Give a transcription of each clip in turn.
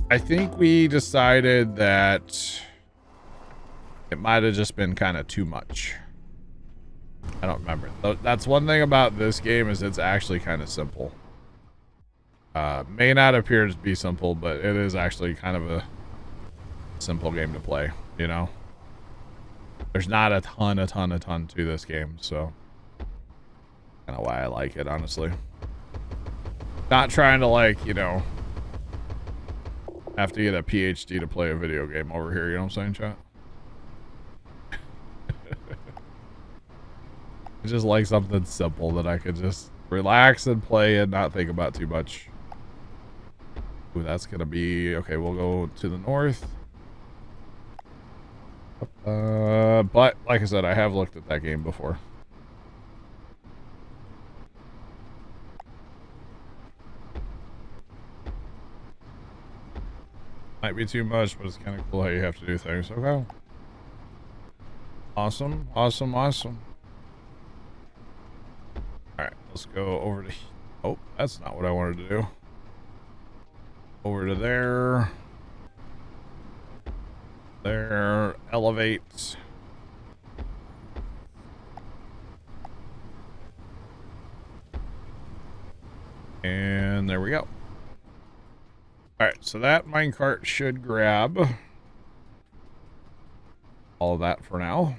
I think we decided that it might have just been kind of too much. I don't remember. That's one thing about this game is it's actually kind of simple. May not appear to be simple, but it is actually kind of a simple game to play, you know? There's not a ton to this game, so kind of why I like it, honestly. Not trying to, like, you know, have to get a PhD to play a video game over here, you know what I'm saying, chat? I just like something simple that I could just relax and play and not think about too much. Ooh, that's gonna be okay. We'll go to the north. But like I said, I have looked at that game before. Might be too much, but it's kind of cool how you have to do things. Okay. Awesome, awesome, awesome. All right, let's go over to. Oh, that's not what I wanted to do. Over to there. There, elevate. And there we go. All right, so that minecart should grab all of that for now.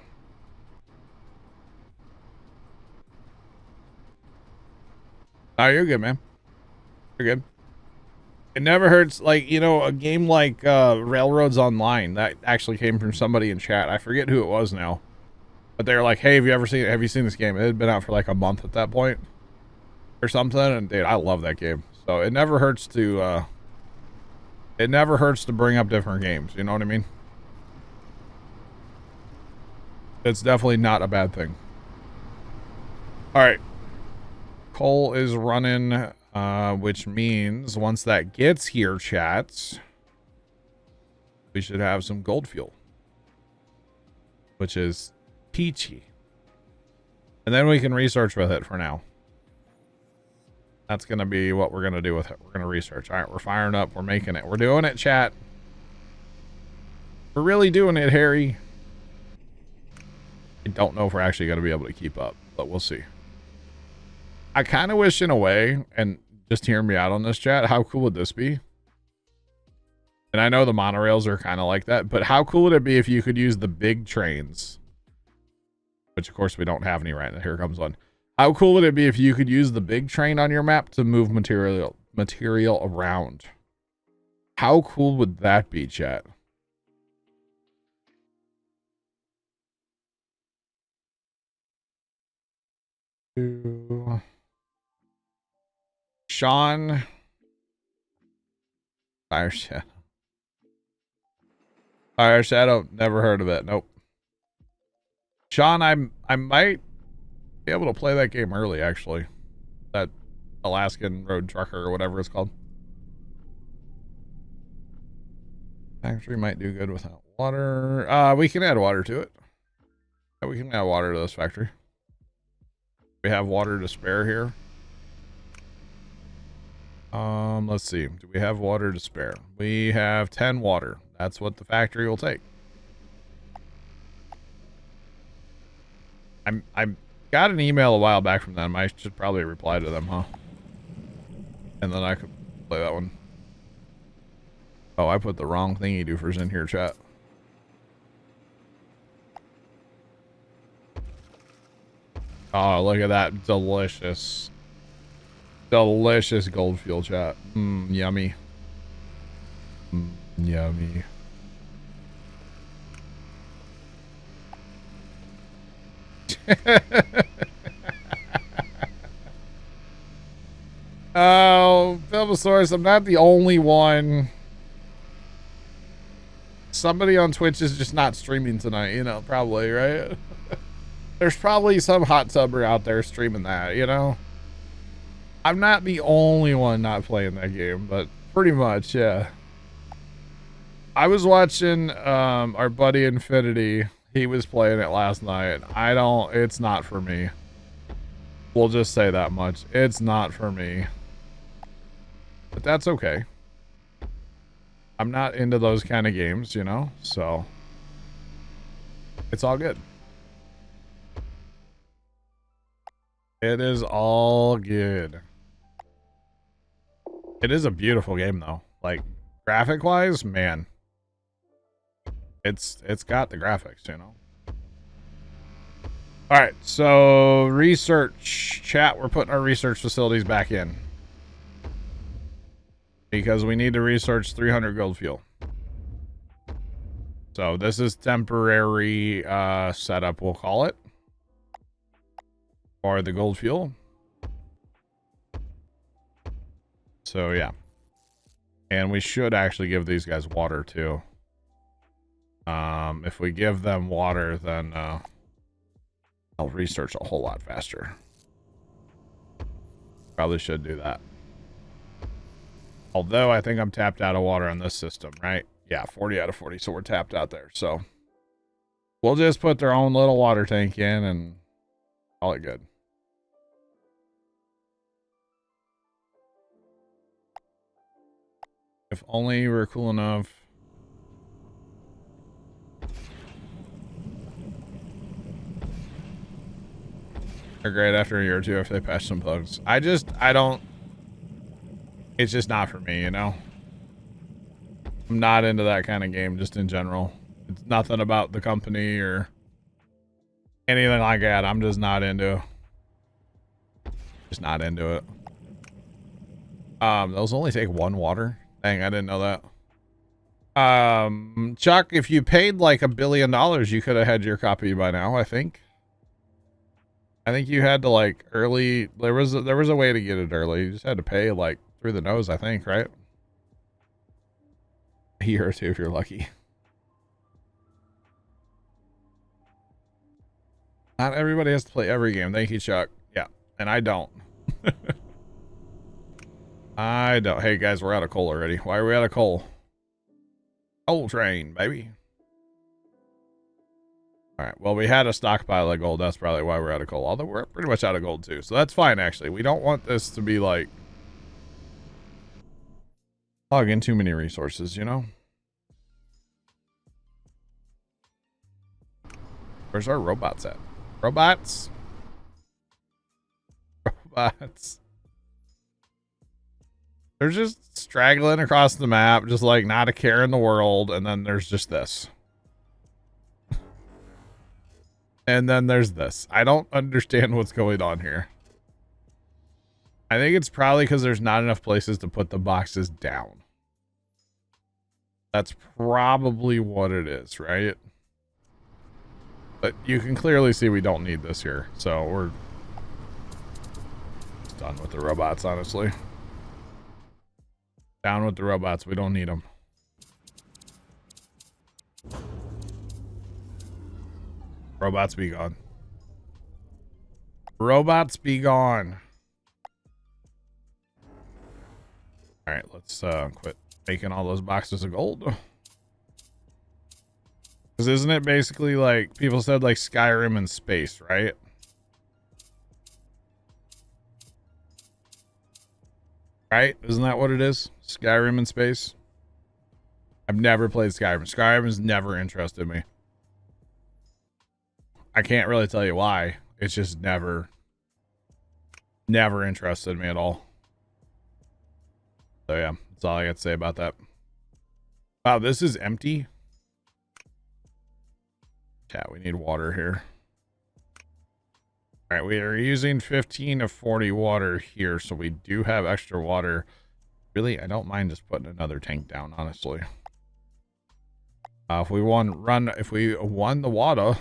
Oh, you're good, man. You're good. It never hurts, like, you know, a game like Railroads Online, that actually came from somebody in chat. I forget who it was now. But they were like, hey, have you seen this game? It had been out for like a month at that point. Or something, and dude, I love that game. So it never hurts to bring up different games, you know what I mean? It's definitely not a bad thing. Alright. Coal is running, which means once that gets here, chats, we should have some gold fuel. Which is peachy. And then we can research with it for now. That's going to be what we're going to do with it. We're going to research. All right, we're firing up. We're making it. We're doing it, chat. We're really doing it, Harry. I don't know if we're actually going to be able to keep up, but we'll see. I kind of wish in a way, and just hear me out on this, chat, how cool would this be? And I know the monorails are kind of like that, but how cool would it be if you could use the big trains? Which, of course, we don't have any right now. Here comes one. How cool would it be if you could use the big train on your map to move material around? How cool would that be, chat? Sean. Fire Shadow. Fire Shadow. Never heard of it. Nope. Sean, I might be able to play that game early, actually. That Alaskan Road Trucker or whatever it's called. Factory might do good without water. We can add water to it. Yeah, we can add water to this factory. We have water to spare here. Let's see. Do we have water to spare? We have 10 water. That's what the factory will take. I got an email a while back from them. I should probably reply to them, huh? And then I could play that one. Oh, I put the wrong thingy doofers in here, chat. Oh, look at that. Delicious. Delicious gold fuel, chat. Mmm, yummy. Mmm, yummy. Oh, Bulbasaurus, I'm not the only one. Somebody on Twitch is just not streaming tonight, you know, probably, right? There's probably some hot tubber out there streaming that, you know? I'm not the only one not playing that game, but pretty much, yeah. I was watching our buddy Infinity. He was playing it last night. It's not for me. We'll just say that much. It's not for me. But that's okay. I'm not into those kind of games, you know, so it's all good. It is all good. It is a beautiful game though. Like graphic wise, man. It's got the graphics, you know. All right, so research chat, we're putting our research facilities back in because we need to research 300 gold fuel. So this is temporary setup, we'll call it, for the gold fuel. So yeah, and we should actually give these guys water too. If we give them water, then I'll research a whole lot faster. Probably should do that. Although I think I'm tapped out of water on this system, right? Yeah, 40 out of 40, so we're tapped out there. So we'll just put their own little water tank in and call it good. If only we were cool enough. They're great after a year or two if they patch some bugs. I don't. It's just not for me, you know? I'm not into that kind of game, just in general. It's nothing about the company or anything like that. I'm just not into. Just not into it. Those only take one water. Dang, I didn't know that. Chuck, if you paid like $1 billion, you could have had your copy by now, I think. I think you had to like early. There was a way to get it early. You just had to pay like through the nose, I think, right? A year or two if you're lucky. Not everybody has to play every game. Thank you, Chuck. Yeah, and I don't. I don't. Hey guys, we're out of coal already. Why are we out of coal? Coal train, baby. All right. Well, we had a stockpile of gold. That's probably why we're out of coal. Although we're pretty much out of gold too, so that's fine. Actually, we don't want this to be like hogging too many resources, you know. Where's our robots at? Robots. Robots. They're just straggling across the map, just like not a care in the world. And then there's just this. And then there's this. I don't understand what's going on here. I think it's probably because there's not enough places to put the boxes down. That's probably what it is, right? But you can clearly see we don't need this here. So we're done with the robots, honestly. Down with the robots. We don't need them. Robots be gone. Robots be gone. All right, let's quit making all those boxes of gold. Because isn't it basically like people said like Skyrim in space, right? Right? Isn't that what it is? Skyrim in space? I've never played Skyrim. Skyrim has never interested me. I can't really tell you why. It's just never interested me at all. So yeah, that's all I got to say about that. Wow, this is empty. Chat, we need water here. All right, we are using 15 of 40 water here, so we do have extra water. Really, I don't mind just putting another tank down, honestly. If we run the water,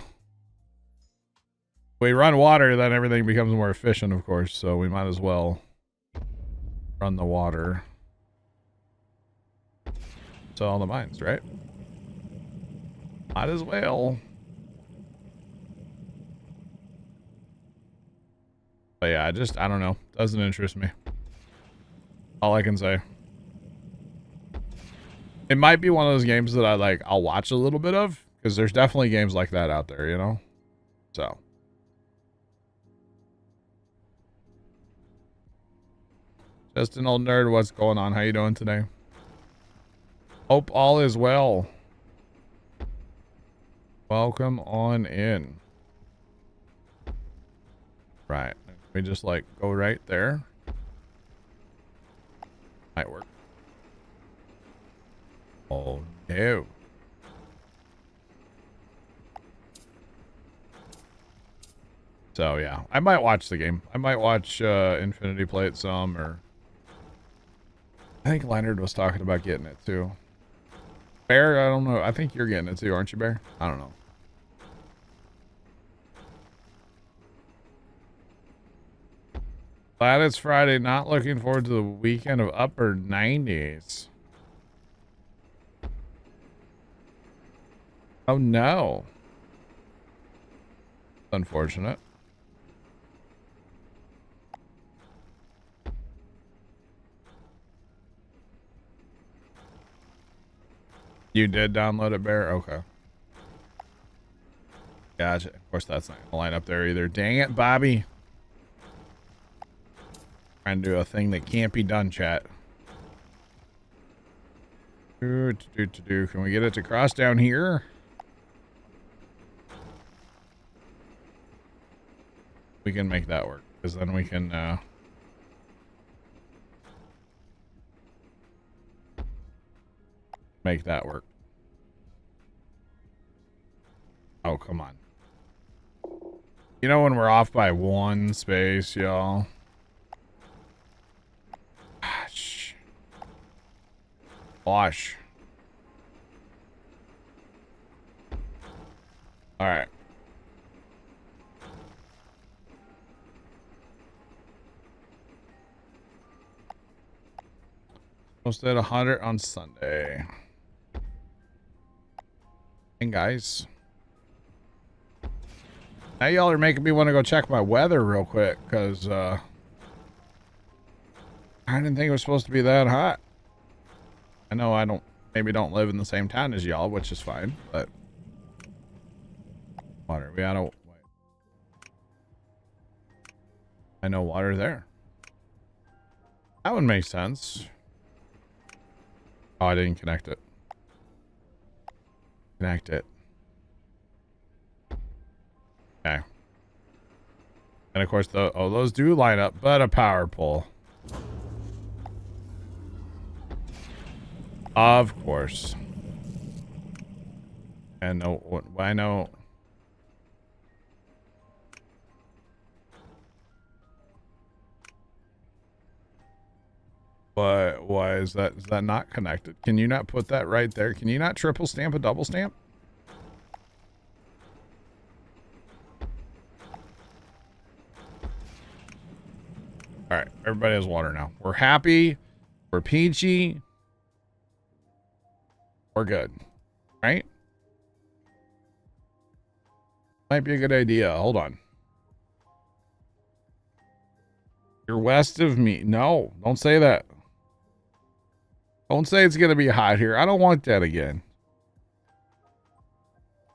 if we run water, then everything becomes more efficient, of course. So we might as well run the water. So all the mines, right? Might as well. But yeah, I don't know. Doesn't interest me. All I can say. It might be one of those games that I'll watch a little bit of, because there's definitely games like that out there, you know? So. Just an old nerd, what's going on? How you doing today? Hope all is well. Welcome on in. Right. We just like go right there. Might work. Oh no. So yeah, I might watch the game. I might watch Infinity play it some, or I think Leonard was talking about getting it too. Bear, I don't know. I think you're getting it too, aren't you, Bear? I don't know. Glad it's Friday. Not looking forward to the weekend of upper 90s. Oh no. Unfortunate. You did download it, Bear? Okay. Gotcha. Of course, that's not gonna line up there either. Dang it, Bobby. Trying to do a thing that can't be done, chat. Can we get it to cross down here? We can make that work, because then we can make that work. Oh, come on. You know when we're off by one space, y'all? Gosh. Gosh. All right. Posted 100 on Sunday. And guys, now y'all are making me want to go check my weather real quick, because I didn't think it was supposed to be that hot. I know I maybe don't live in the same town as y'all, which is fine, but water. We out of wait. I know water there. That would make sense. Oh, I didn't connect it. Connect it. Okay. And of course, those do line up, but a power pole. Of course. And no, I know. But why is that not connected? Can you not put that right there? Can you not triple stamp a double stamp? All right, everybody has water now. We're happy. We're peachy. We're good. Right? Might be a good idea. Hold on. You're west of me. No, don't say that. Don't say it's going to be hot here. I don't want that again.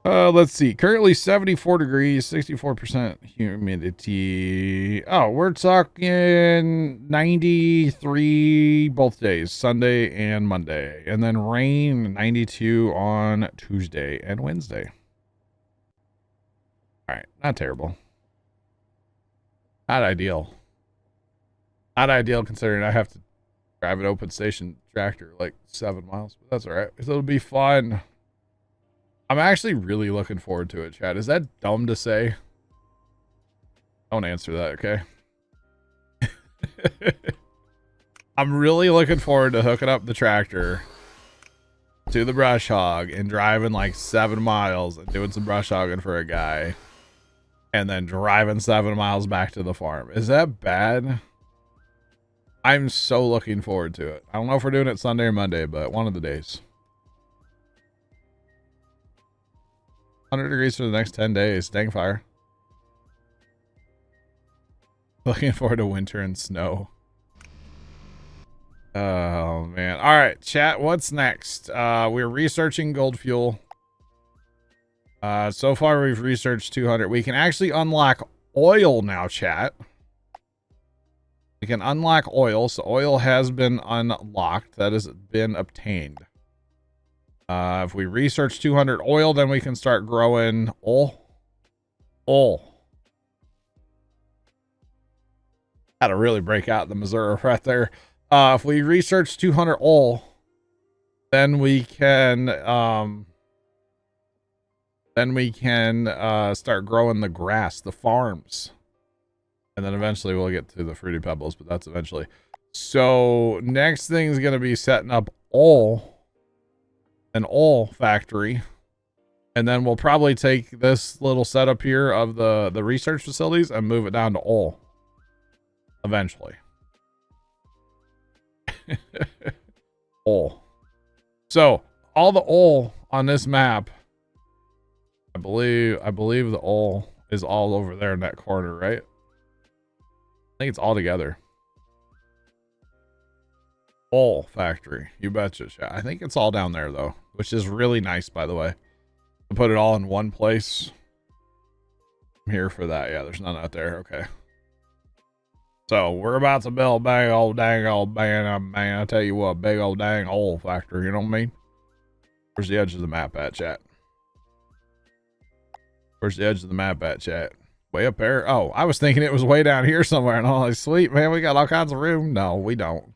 Let's see. Currently 74 degrees, 64% humidity. Oh, we're talking 93 both days, Sunday and Monday. And then rain, 92 on Tuesday and Wednesday. All right, not terrible. Not ideal. Not ideal considering I have to drive an open station tractor like 7 miles, but that's all right. It'll be fun. I'm actually really looking forward to it, Chad. Is that dumb to say? Don't answer that, okay? I'm really looking forward to hooking up the tractor to the brush hog and driving like 7 miles and doing some brush hogging for a guy. And then driving 7 miles back to the farm. Is that bad? I'm so looking forward to it. I don't know if we're doing it Sunday or Monday, but one of the days. 100 degrees for the next 10 days. Dang fire. Looking forward to winter and snow. Oh, man. All right, chat. What's next? We're researching gold fuel. So far, we've researched 200. We can actually unlock oil now, chat. We can unlock oil. So oil has been unlocked. That has been obtained. If we research 200 oil, then we can start growing oil. Had to really break out the Missouri right there. If we research 200 oil, then we can start growing the grass, the farms. And then eventually we'll get to the Fruity Pebbles, but that's eventually. So next thing is going to be setting up an oil factory. And then we'll probably take this little setup here of the research facilities and move it down to oil. Eventually. Oil. So all the oil on this map, I believe the oil is all over there in that corner, right? I think it's all together. Oil factory. You betcha. I think it's all down there though, which is really nice, by the way. To put it all in one place. I'm here for that. Yeah, there's none out there. Okay. So we're about to build big old dang old man. I tell you what, big old dang oil factory. You know what I mean? Where's the edge of the map at, chat? Where's the edge of the map at, chat? Way up there? Oh, I was thinking it was way down here somewhere. And I'm like, sweet, man, we got all kinds of room. No, we don't.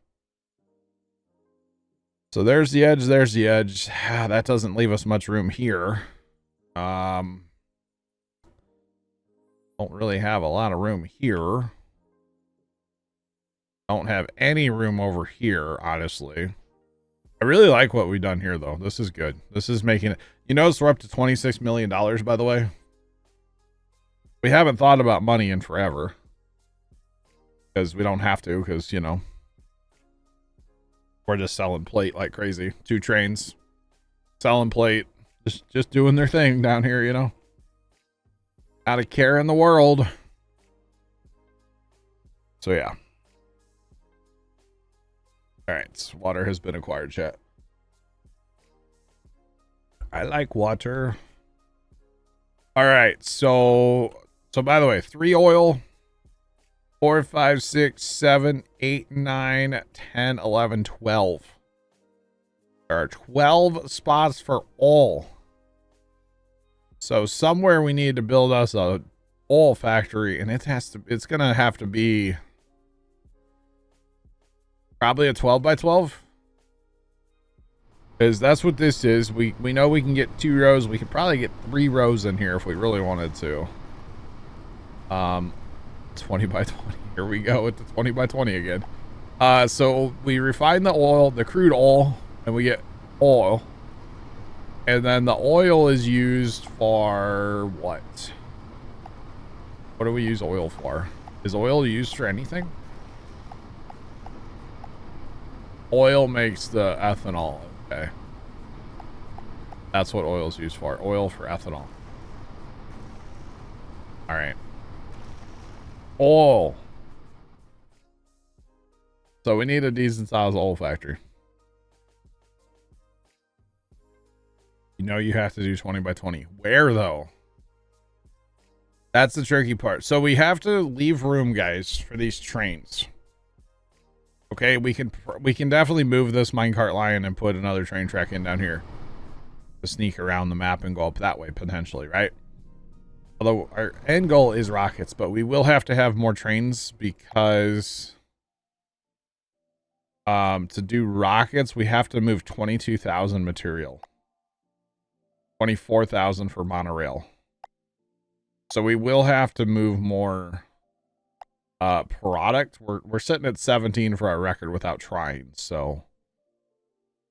So there's the edge. There's the edge. That doesn't leave us much room here. Don't really have a lot of room here. Don't have any room over here, honestly. I really like what we've done here, though. This is good. This is making it... You notice we're up to $26 million, by the way. We haven't thought about money in forever. Because we don't have to, because, you know... We're just selling plate like crazy. 2 trains. Selling plate. Just doing their thing down here, you know? Not a care in the world. So, yeah. Alright, water has been acquired, chat. I like water. Alright, so by the way, 3 oil, 4, 5, 6, 7, 8, 9, 10, 11, 12. There are 12 spots for oil. So somewhere we need to build us a oil factory, and it's gonna have to be probably a 12 by 12, because that's what this is. We know we can get 2 rows. We could probably get 3 rows in here if we really wanted to. 20 by 20. Here we go with the 20 by 20 again. So we refine the oil, the crude oil, and we get oil. And then the oil is used for what? What do we use oil for? Is oil used for anything? Oil makes the ethanol. Okay. That's what oil is used for. Oil for ethanol. All right. Oil. So we need a decent sized oil factory. You know you have to do 20 by 20. Where though? That's the tricky part. So we have to leave room, guys, for these trains. Okay, we can definitely move this minecart line and put another train track in down here to sneak around the map and go up that way potentially, right? Although our end goal is rockets, but we will have to have more trains because to do rockets we have to move 22,000 material, 24,000 for monorail. So we will have to move more product. We're sitting at 17 for our record without trying, so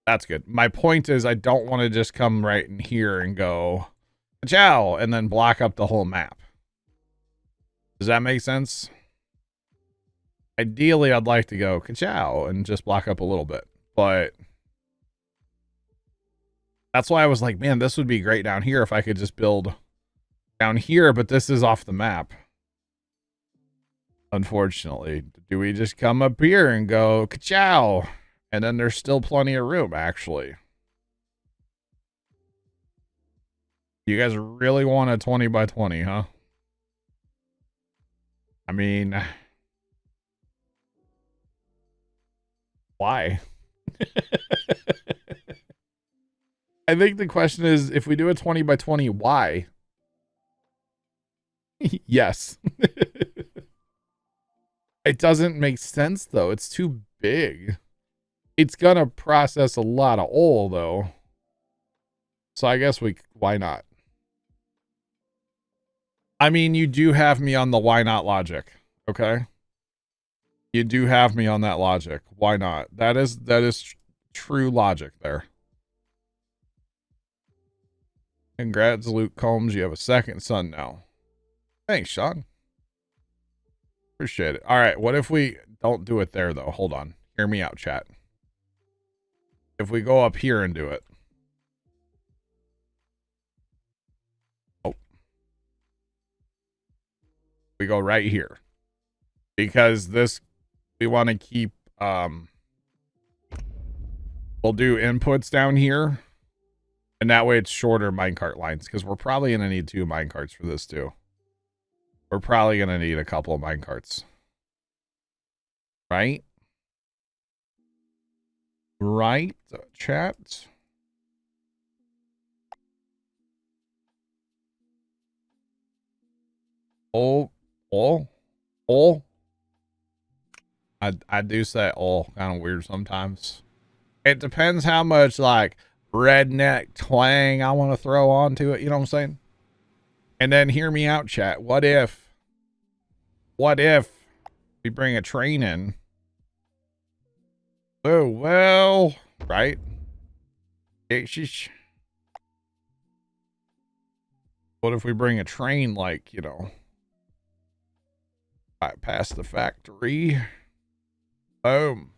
that's good. My point is I don't want to just come right in here and go ciao and then block up the whole map. Does that make sense? Ideally I'd like to go ciao and just block up a little bit, but that's why I was like, man, this would be great down here if I could just build down here, but this is off the map. Unfortunately, do we just come up here and go ka-chow? And then there's still plenty of room, actually. You guys really want a 20 by 20, huh? I mean, why? I think the question is, if we do a 20 by 20, why? Yes. It doesn't make sense, though. It's too big. It's gonna process a lot of oil, though. So I guess why not? I mean, you do have me on the why not logic, okay? You do have me on that logic. Why not? That is true logic there. Congrats, Luke Combs. You have a second son now. Thanks, Sean. Appreciate it. All right, what if we don't do it there, though? Hold on. Hear me out, chat. If we go up here and do it. Oh. We go right here. Because this, we want to keep, we'll do inputs down here. And that way it's shorter minecart lines. Because we're probably going to need 2 minecarts for this, too. We're probably going to need a couple of minecarts. Right? Right, chat? Oh. I do say kind of weird sometimes. It depends how much, like, redneck twang I want to throw onto it. You know what I'm saying? And then hear me out, chat. What if we bring a train in? Oh, well, right? What if we bring a train, like, you know, right past the factory? Boom.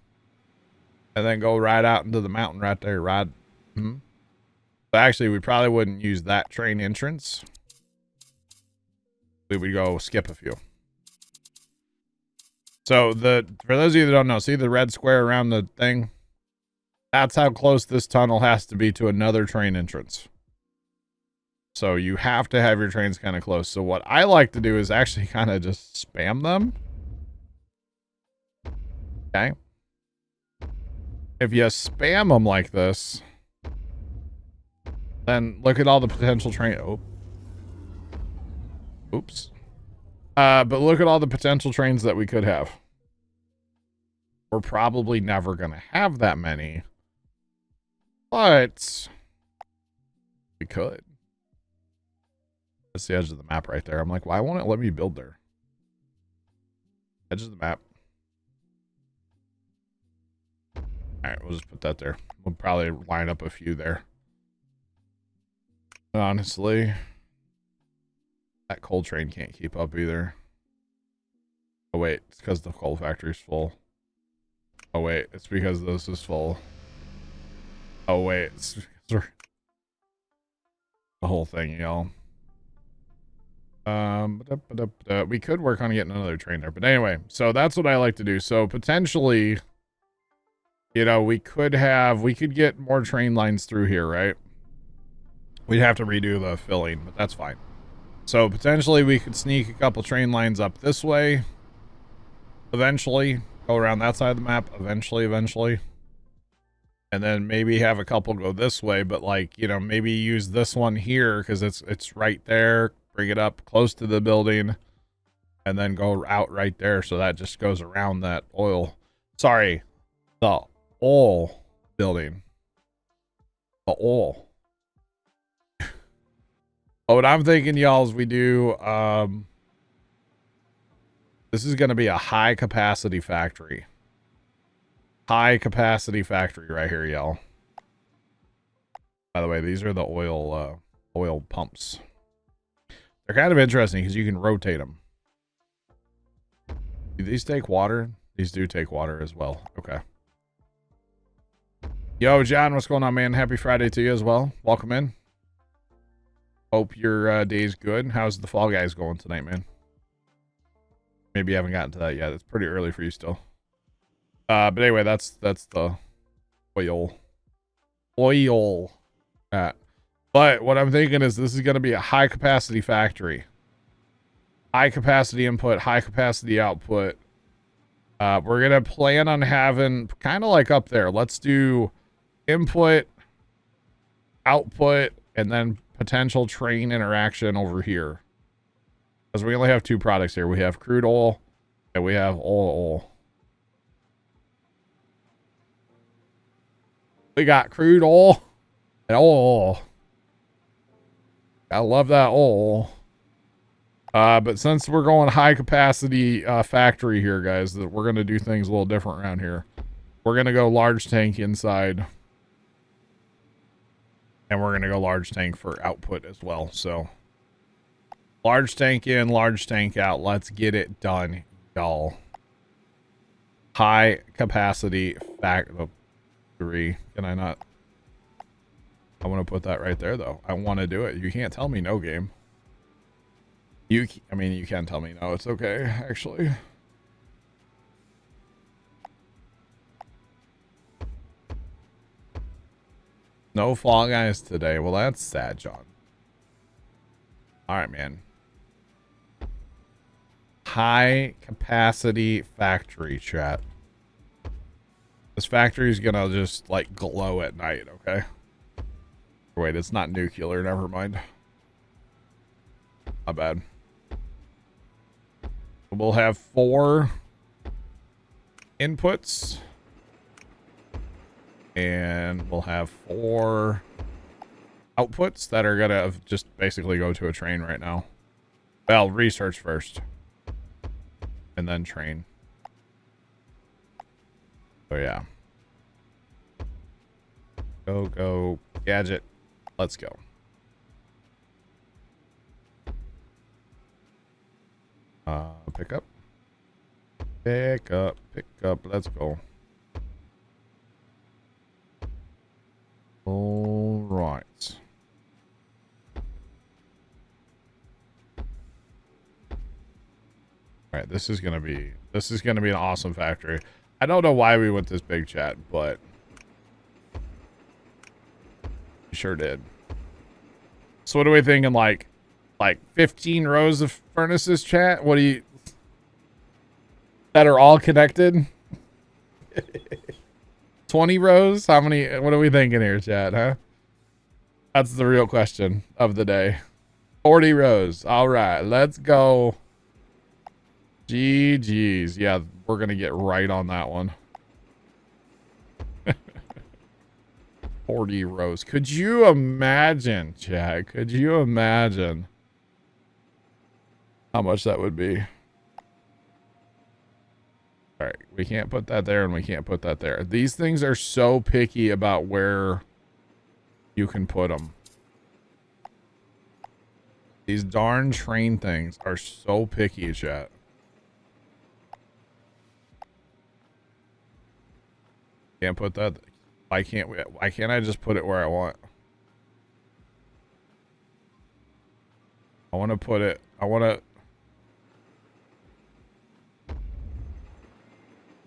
And then go right out into the mountain right there, right? But actually, we probably wouldn't use that train entrance. We would go skip a few. So for those of you that don't know, see the red square around the thing? That's how close this tunnel has to be to another train entrance. So you have to have your trains kind of close. So what I like to do is actually kind of just spam them. Okay. If you spam them like this, then look at all the potential train. Oh. Oops. But look at all the potential trains that we could have. We're probably never going to have that many. But we could. That's the edge of the map right there. I'm like, why won't it let me build there? Edge of the map. Alright, we'll just put that there. We'll probably line up a few there. Honestly, that coal train can't keep up either. Oh wait, it's because the coal factory's full. Oh wait, it's because this is full. Oh wait, it's the whole thing, y'all. We could work on getting another train there, but anyway, so that's what I like to do. So potentially, you know, we could get more train lines through here, right? We'd have to redo the filling, but that's fine. So potentially we could sneak a couple train lines up this way. Eventually, go around that side of the map. Eventually. And then maybe have a couple go this way, but like, you know, maybe use this one here because it's right there. Bring it up close to the building and then go out right there. So that just goes around that the oil building. The oil. But what I'm thinking, y'all, is we do, this is going to be a high capacity factory. High capacity factory right here, y'all. By the way, these are the oil pumps. They're kind of interesting because you can rotate them. Do these take water? These do take water as well. Okay. Yo, John, what's going on, man? Happy Friday to you as well. Welcome in. Hope your day's good. How's the Fall Guys going tonight, man? Maybe you haven't gotten to that yet. It's pretty early for you still. But anyway, that's the oil. But what I'm thinking is this is going to be a high capacity factory. High capacity input, high capacity output. We're going to plan on having kind of like up there. Let's do input, output and then potential train interaction over here. Because we only have 2 products here. We have crude oil and we have oil. We got crude oil and oil. I love that oil. But since we're going high capacity factory here, guys, that we're going to do things a little different around here. We're going to go large tank inside. And we're going to go large tank for output as well. So large tank in, large tank out. Let's get it done, y'all. High capacity factory. Can I not? I want to put that right there, though. I want to do it. You can't tell me no, game. I mean, you can tell me no. It's okay, actually. No Fall Guys today. Well, that's sad, John. All right, man. High capacity factory, chat. This factory is gonna just like glow at night, okay? Wait, it's not nuclear. Never mind. Not bad. We'll have 4 inputs. And we'll have 4 outputs that are gonna just basically go to a train right now. Well, research first. And then train. So yeah. Go, gadget. Let's go. Pick up. Pick up. Let's go. All right. All right, this is gonna be an awesome factory. I don't know why we went this big, chat, but we sure did. So what are we thinking? Like 15 rows of furnaces, chat? What do you? That are all connected? 20 rows? How many? What are we thinking here, chat, huh? That's the real question of the day. 40 rows. All right, let's go. GG's. Yeah, we're going to get right on that one. 40 rows. Could you imagine, chat? Could you imagine how much that would be? All right, we can't put that there and we can't put that there. These things are so picky about where you can put them. These darn train things are so picky, chat. Can't put that. Why can't I just put it where I want? I want to put it.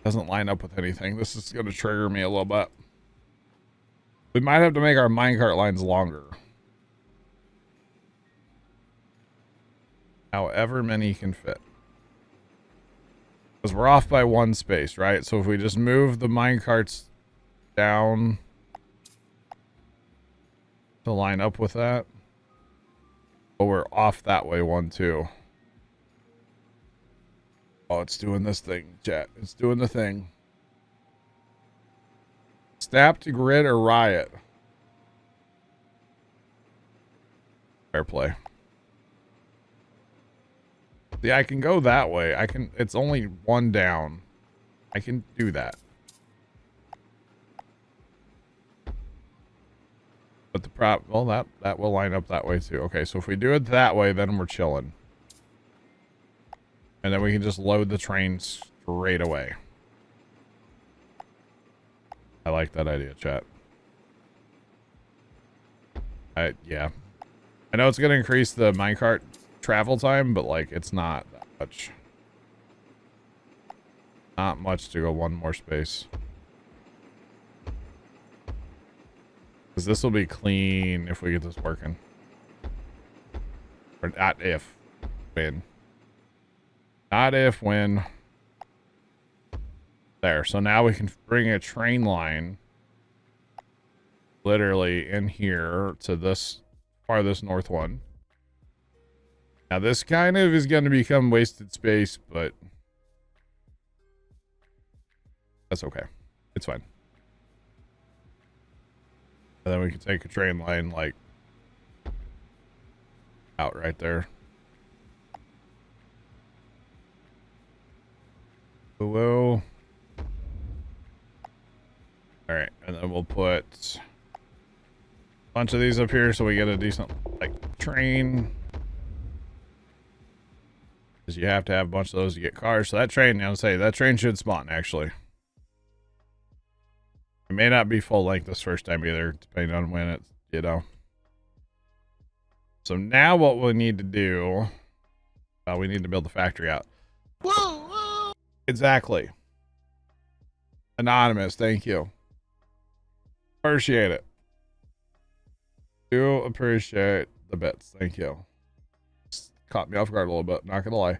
Doesn't line up with anything. This is going to trigger me a little bit. We might have to make our minecart lines longer. However many can fit. Because we're off by 1 space, right? So if we just move the minecarts down to line up with that. But we're off that way 1 too. Oh, it's doing this thing, chat. It's doing the thing. Snap to grid or riot? Fair play. See, I can go that way. It's only 1 down. I can do that. But the well, that will line up that way too. Okay, so if we do it that way, then we're chilling. And then we can just load the train straight away. I like that idea, chat. Yeah. I know it's going to increase the minecart travel time, but like it's not that much. Not much to go 1 more space. Because this will be clean if we get this working. Or not if. When. Not if, when. There. So now we can bring a train line literally in here to this farthest north one. Now this kind of is going to become wasted space, but that's okay. It's fine. And then we can take a train line like out right there. Hello. All right, and then we'll put a bunch of these up here so we get a decent like train. Because you have to have a bunch of those to get cars. So that train, I'll say that train should spawn actually. It may not be full length this first time either, depending on when it's, you know. So now what we need to do, we need to build the factory out. Whoa. Exactly. Anonymous, thank you. Appreciate it. Do appreciate the bits, thank you. Just caught me off guard a little bit, not gonna lie.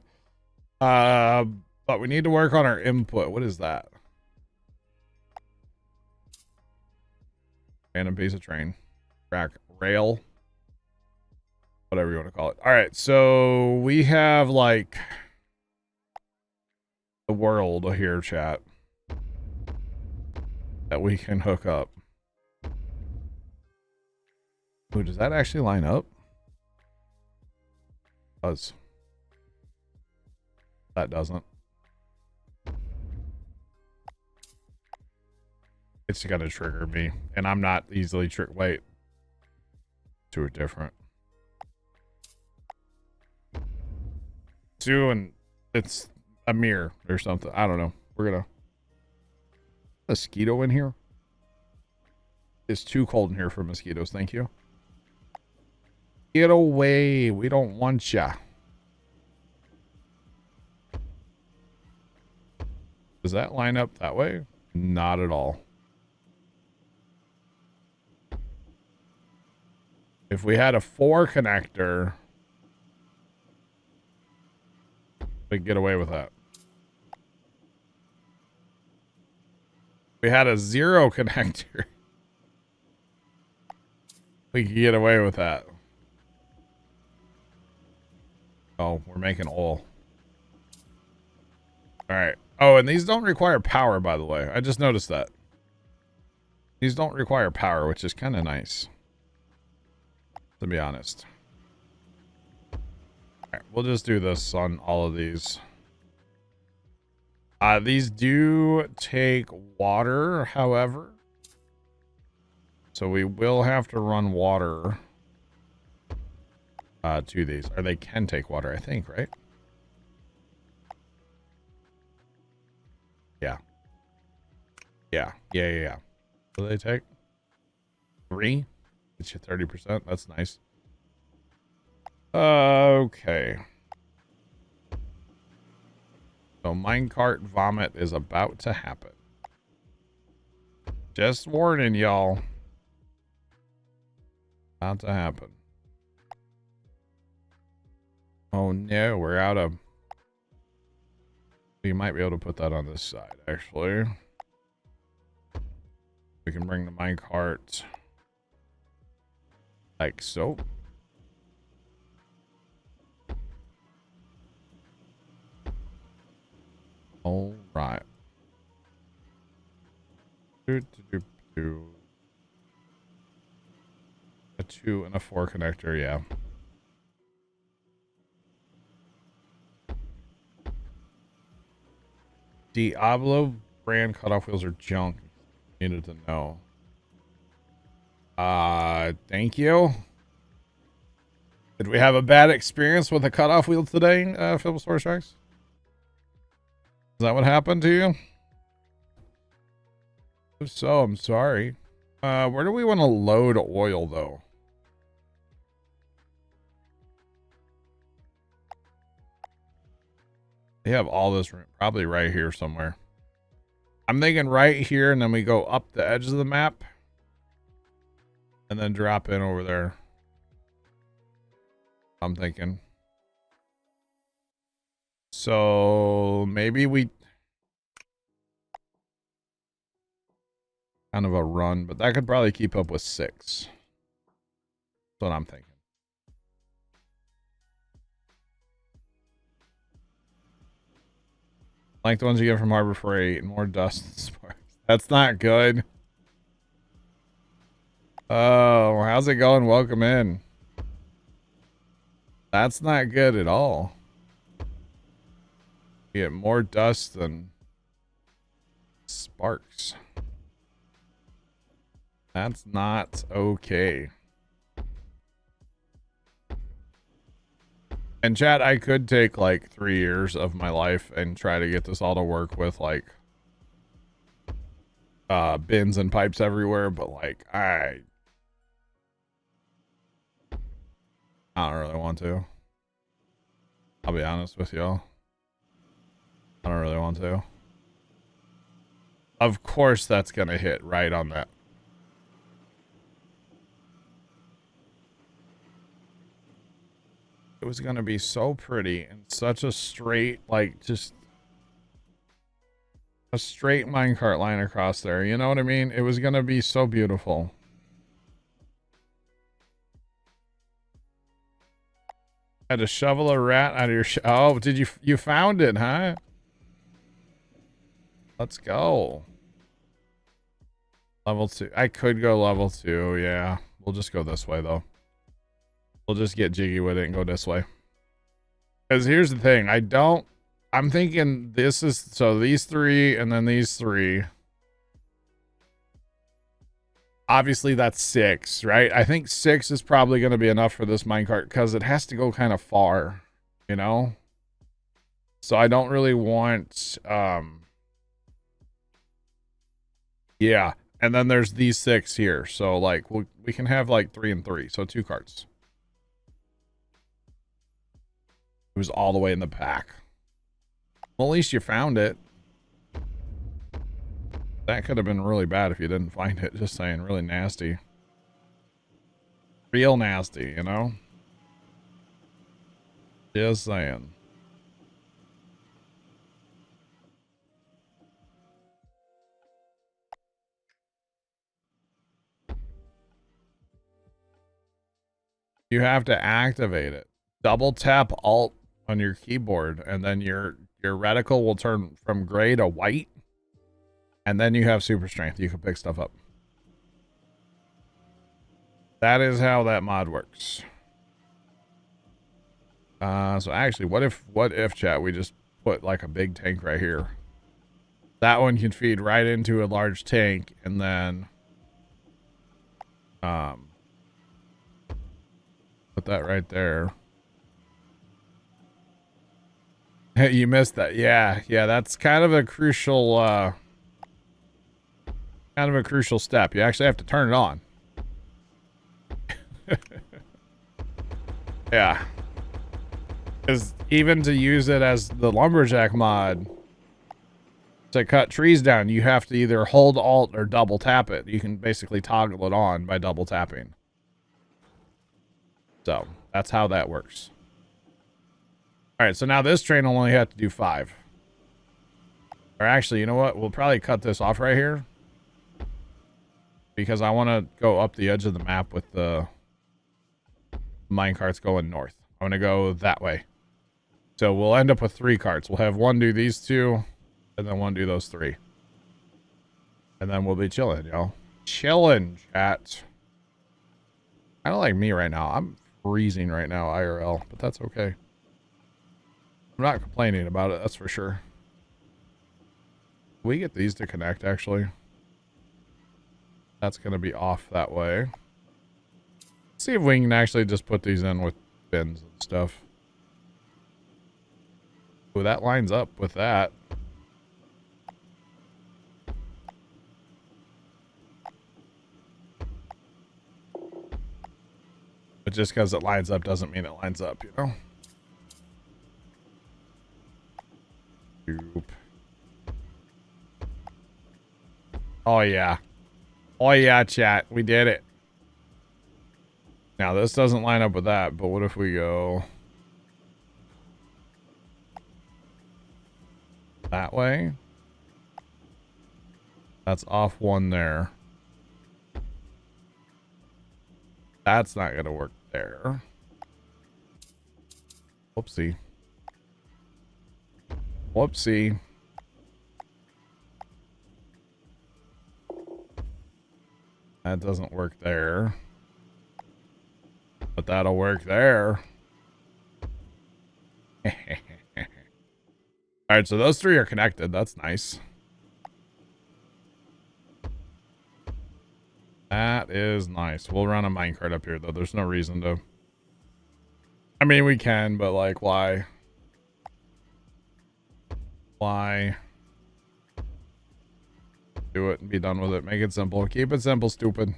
But we need to work on our input. What is that? Random piece of train. Track rail. Whatever you want to call it. All right, so we have like the world here, chat, that we can hook up. Ooh, does that actually line up? It does. That doesn't. It's gonna trigger me, and I'm not easily triggered. Wait, two are different. Two and it's a mirror or something. I don't know. We're gonna mosquito in here. It's too cold in here for mosquitoes. Thank you. Get away. We don't want ya. Does that line up that way? Not at all. If we had a 4 connector, we could get away with that. If we had a 0 connector, we could get away with that. Oh, we're making oil. All right. Oh, and these don't require power, by the way. I just noticed that. These don't require power, which is kind of nice, to be honest. All right, we'll just do this on all of these. These do take water, however. So we will have to run water to these. Or they can take water, I think, right? Yeah. Yeah. Yeah. What do they take? 3? Gets you 30%. That's nice. Okay. So minecart vomit is about to happen. Just warning y'all. About to happen. Oh no, we're out of... We might be able to put that on this side, actually. We can bring the minecart like so. All right. A 2 and a 4 connector, yeah. Diablo brand cutoff wheels are junk. Needed to know. Thank you. Did we have a bad experience with a cutoff wheel today, Phil Source Tracks? Is that what happened to you? If so, I'm sorry. Where do we want to load oil, though? They have all this room, probably right here somewhere. I'm thinking right here, and then we go up the edge of the map. And then drop in over there. I'm thinking. So maybe we... kind of a run, but that could probably keep up with 6. That's what I'm thinking. Like the ones you get from Harbor Freight and more dust and sparks. That's not good. Oh, how's it going? Welcome in. That's not good at all. You get more dust than sparks. That's not okay. And chat, I could take like 3 years of my life and try to get this all to work with like bins and pipes everywhere, but like I don't really want to. I'll be honest with y'all. I don't really want to. Of course that's gonna hit right on that. It was gonna be so pretty and such a straight, like just a straight minecart line across there. You know what I mean? It was gonna be so beautiful. Had to shovel a rat out of your oh, did you found it, huh? Let's go. Level 2. I could go level 2, yeah. We'll just go this way though. We'll just get jiggy with it and go this way. Because here's the thing, I'm thinking this is, so these 3 and then these 3. Obviously that's 6, right? I think 6 is probably going to be enough for this minecart because it has to go kind of far, you know? So I don't really want, yeah. And then there's these 6 here. So like we can have like 3 and 3. So 2 carts. It was all the way in the back. Well, at least you found it. That could have been really bad if you didn't find it. Just saying, really nasty. Real nasty, you know? Just saying. You have to activate it. Double tap Alt on your keyboard, and then your reticle will turn from gray to white. And then you have super strength. You can pick stuff up. That is how that mod works. So actually, what if chat, we just put like a big tank right here. That one can feed right into a large tank, and then put that right there. You missed that. Yeah, that's kind of a crucial step. You actually have to turn it on. Yeah. Because even to use it as the lumberjack mod to cut trees down, you have to either hold Alt or double tap it. You can basically toggle it on by double tapping. So that's how that works. All right, so now this train will only have to do 5. Or actually, you know what? We'll probably cut this off right here. Because I want to go up the edge of the map with the minecarts going north. I'm going to go that way. So we'll end up with 3 carts. We'll have one do these 2, and then one do those 3. And then we'll be chilling, y'all. Chilling, chat. Kind of like me right now. I'm freezing right now, IRL, but that's okay. I'm not complaining about it, that's for sure. We get these to connect, actually. That's going to be off that way. Let's see if we can actually just put these in with bins and stuff. Oh, that lines up with that. But just because it lines up doesn't mean it lines up, you know? Oop. Oh, yeah. Oh, yeah, chat. We did it. Now, this doesn't line up with that, but what if we go that way? That's off one there. That's not going to work there. Whoopsie. Whoopsie. That doesn't work there. But that'll work there. Alright, so those three are connected. That's nice. That is nice. We'll run a minecart up here, though. There's no reason to. I mean, we can, but, like, why? Why? Do it and be done with it. Make it simple. Keep it simple, stupid.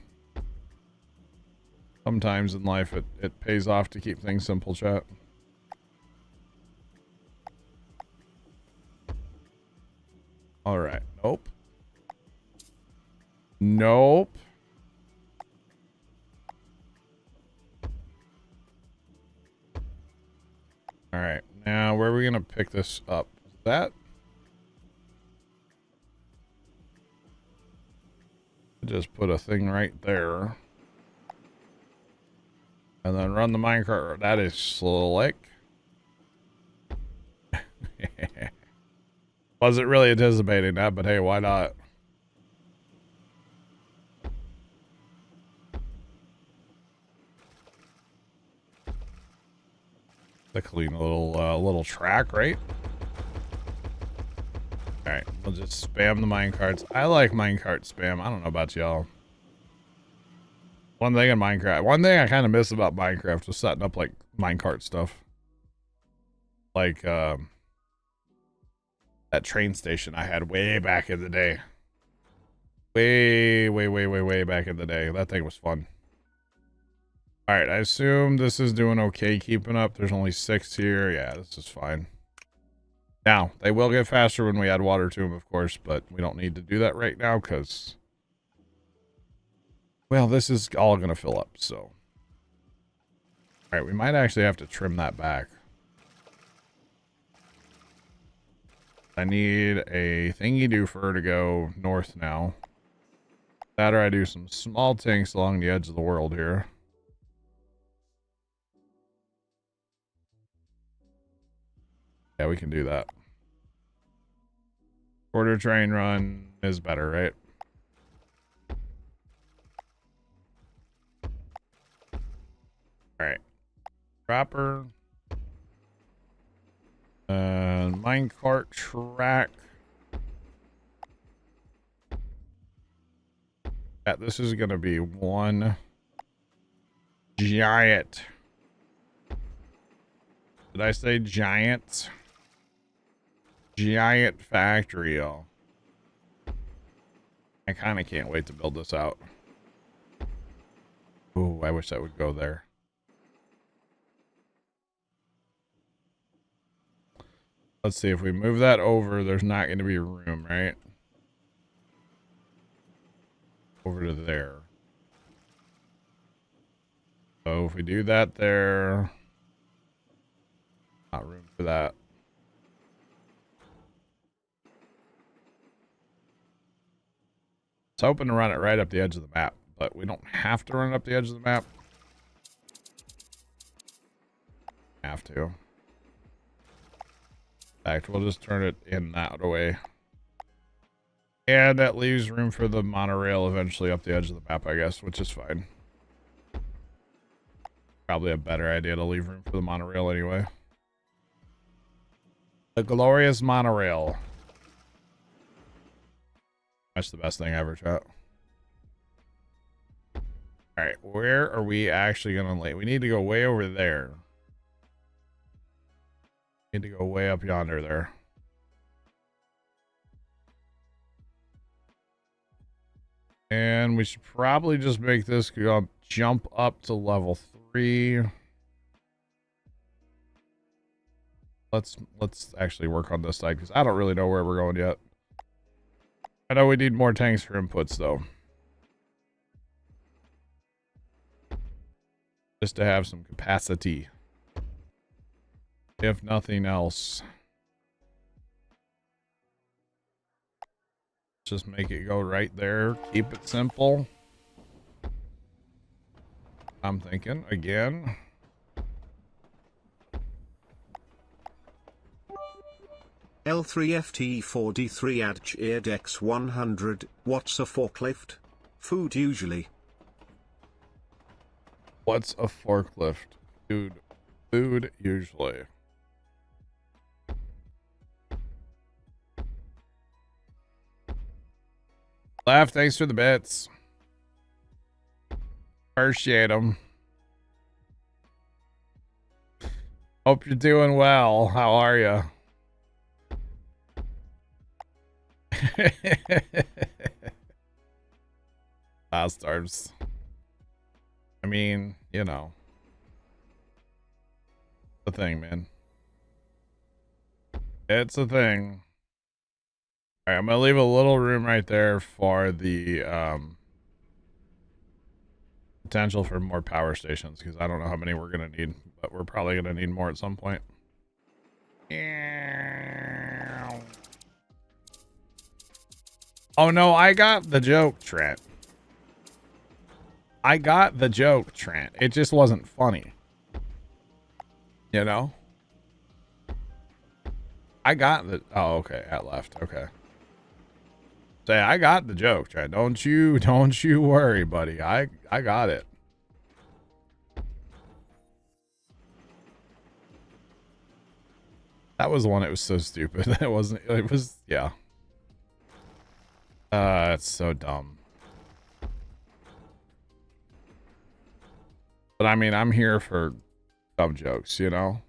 Sometimes in life, it pays off to keep things simple, chat. Alright. Nope. Nope. Alright. Now, where are we going to pick this up? Is that? Just put a thing right there. And then run the minecart. That is slick. Wasn't really anticipating that, but hey, why not? The clean little track, right? Alright, we'll just spam the minecarts. I like minecart spam. I don't know about y'all. One thing in Minecraft, one thing I kind of miss about Minecraft was setting up like minecart stuff. Like, that train station I had way back in the day. Way back in the day. That thing was fun. Alright, I assume this is doing okay keeping up. There's only 6 here. Yeah, this is fine. Now, they will get faster when we add water to them, of course, but we don't need to do that right now because, well, this is all going to fill up, so. Alright, we might actually have to trim that back. I need a thingy-do for her to go north now. That or I do some small tanks along the edge of the world here. Yeah, we can do that. Quarter train run is better, right? Alright. Dropper. Minecart track. Yeah, this is going to be one giant. Did I say giant? Giant factory, y'all. I kind of can't wait to build this out. Ooh, I wish that would go there. Let's see, if we move that over, there's not going to be room, right? Over to there. So if we do that there, not room for that. I was hoping to run it right up the edge of the map, but we don't have to run it up the edge of the map. Have to. In fact, we'll just turn it in that way. And that leaves room for the monorail eventually up the edge of the map, I guess, which is fine. Probably a better idea to leave room for the monorail anyway. The glorious monorail. That's the best thing ever, chat. Alright, where are we actually going to lay? We need to go way over there. Need to go way up yonder there. And we should probably just make this go jump up to level 3. Let's actually work on this side because I don't really know where we're going yet. I know we need more tanks for inputs though. Just to have some capacity. If nothing else. Just make it go right there. Keep it simple. I'm thinking again. L3FT4D3 Adge Dex 100. What's a forklift? Food usually. What's a forklift? Dude, food usually. Laugh, thanks for the bits. Appreciate them. Hope you're doing well. How are you? Bastards. I mean, you know. The thing, man. It's a thing. Alright, I'm gonna leave a little room right there for the potential for more power stations, because I don't know how many we're gonna need, but we're probably gonna need more at some point. Oh no, I got the joke, Trent. I got the joke, Trent. It just wasn't funny. You know? I got the... Oh, okay. At left. Okay. Say, I got the joke, Trent. Don't you worry, buddy. I got it. That was one. It was so stupid. It wasn't... It was... Yeah. It's so dumb. But I mean, I'm here for dumb jokes, you know?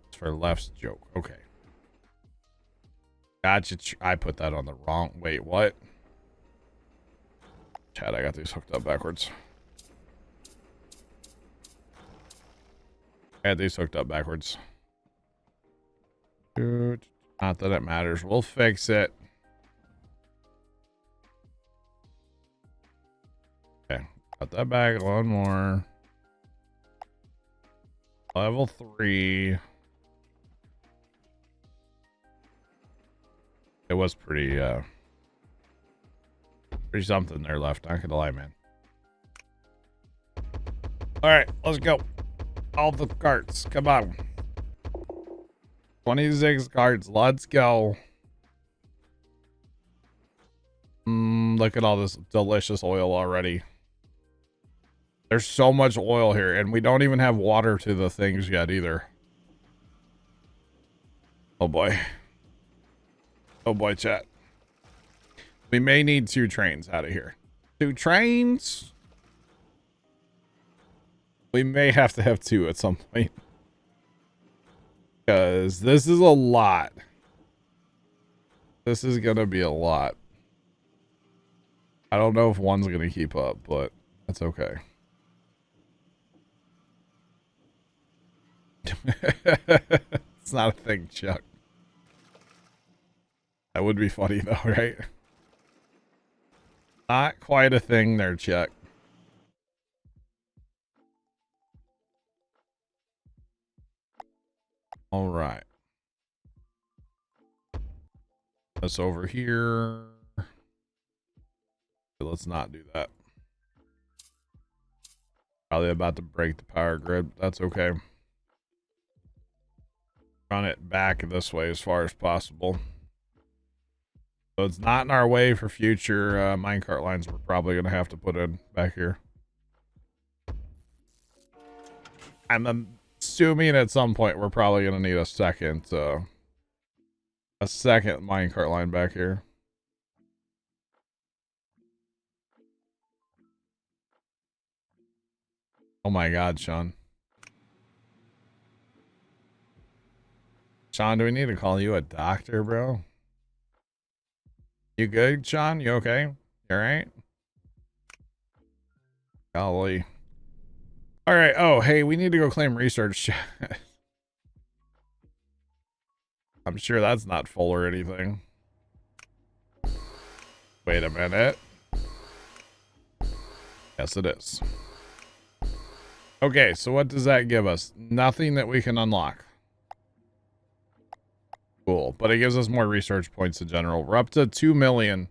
It's for left's joke. Okay. Gotcha. I put that on the wrong... Wait, what? Chad, I got these hooked up backwards. I had these hooked up backwards. Dude, not that it matters. We'll fix it. Okay. Got that back. One more. Level 3. It was pretty something there left. Not gonna lie, man. All right, let's go. All the carts. Come on. 26 carts. Let's go. Look at all this delicious oil already. There's so much oil here, and we don't even have water to the things yet either. Oh boy. Oh boy, chat. We may need 2 trains out of here. 2 trains? We may have to have 2 at some point. Because this is a lot. This is going to be a lot. I don't know if one's going to keep up, but that's okay. It's not a thing, Chuck. That would be funny though, right? Not quite a thing there, Chuck. All right. This over here. Let's not do that. Probably about to break the power grid. That's okay. Run it back this way as far as possible. So it's not in our way for future minecart lines we're probably going to have to put in back here. I'm assuming at some point we're probably going to need a second minecart line back here. Oh my God, Sean. Sean, do we need to call you a doctor, bro? You good, Sean? You okay? You alright? Golly. Alright, oh, hey, we need to go claim research. I'm sure that's not full or anything. Wait a minute. Yes, it is. Okay, so what does that give us? Nothing that we can unlock. Cool, but it gives us more research points in general. We're up to 2 million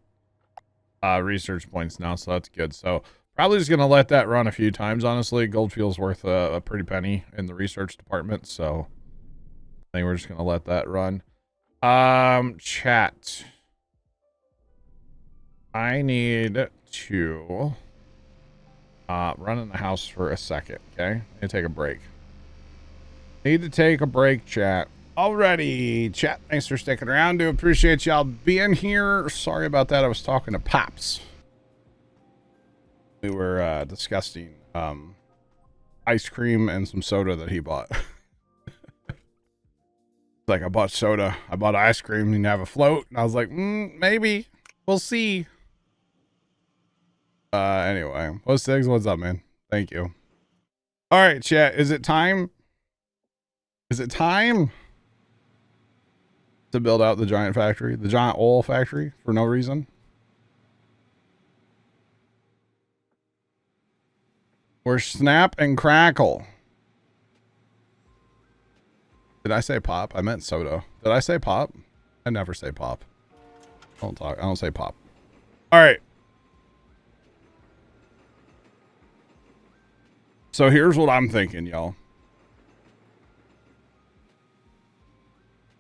research points now, so that's good. So probably just gonna let that run a few times. Honestly, gold fuel's worth a pretty penny in the research department, so I think we're just gonna let that run. Chat. I need to run in the house for a second. Okay, need to take a break. Need to take a break, chat. Alrighty, chat. Thanks for sticking around. Do appreciate y'all being here. Sorry about that. I was talking to Pops. We were discussing ice cream and some soda that he bought. Like, I bought soda, I bought ice cream, and you have a float, and I was like, maybe we'll see. Anyway, what's up, man? Thank you. All right, chat. Is it time? Is it time to build out the giant factory, the giant oil factory, for no reason? We're snap and crackle. Did I say pop? I meant soda. Did I say pop? I never say pop. I don't say pop. All right. So here's what I'm thinking, y'all.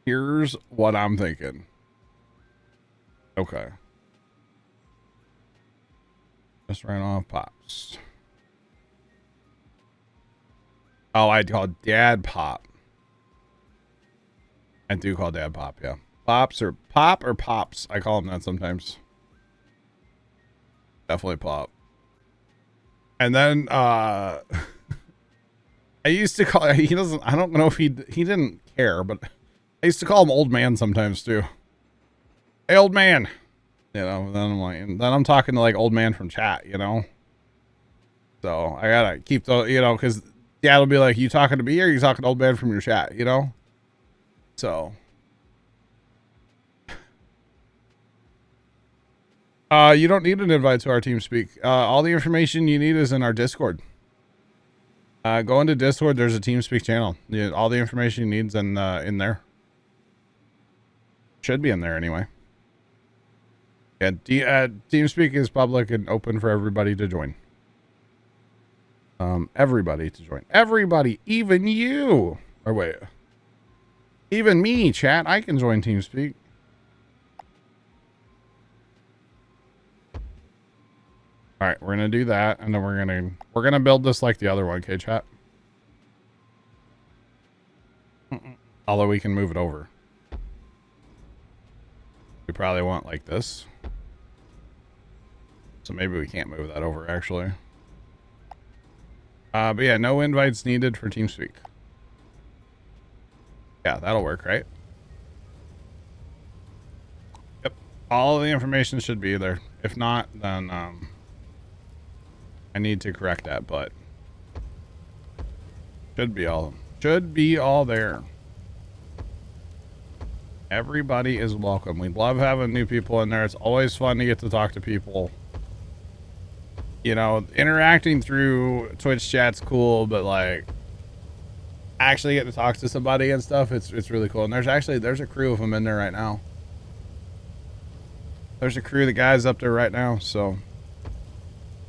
Here's what I'm thinking. Okay. Just ran off Pops. Oh, I call Dad Pop. I do call Dad Pop, yeah. Pops or Pop or Pops. I call him that sometimes. Definitely Pop. And then I used to call, he doesn't, I don't know if he didn't care, but I used to call him Old Man sometimes too. Hey, Old Man. You know, then I'm like, then I'm talking to like Old Man from chat, you know? So I gotta keep the, you know, because Dad will be like, you talking to me or you talking to Old Man from your chat, you know? So. You don't need an invite to our TeamSpeak. All the information you need is in our Discord. Go into Discord. There's a TeamSpeak channel. All the information you need is in there. Should be in there anyway. Yeah, TeamSpeak is public and open for everybody to join. Everybody to join. Everybody, even you. Or wait. Even me, chat. I can join TeamSpeak. All right, we're gonna do that, and then we're gonna build this like the other one, okay, chat? Although we can move it over. We probably want like this. So maybe we can't move that over, actually. But yeah, no invites needed for TeamSpeak. Yeah, that'll work, right? Yep. All the information should be there. If not, then I need to correct that, but should be all there. Everybody is welcome. We love having new people in there. It's always fun to get to talk to people. You know, interacting through Twitch chat's cool, but like actually getting to talk to somebody and stuff, it's really cool. And there's a crew of them in there right now. There's a crew of the guys up there right now, so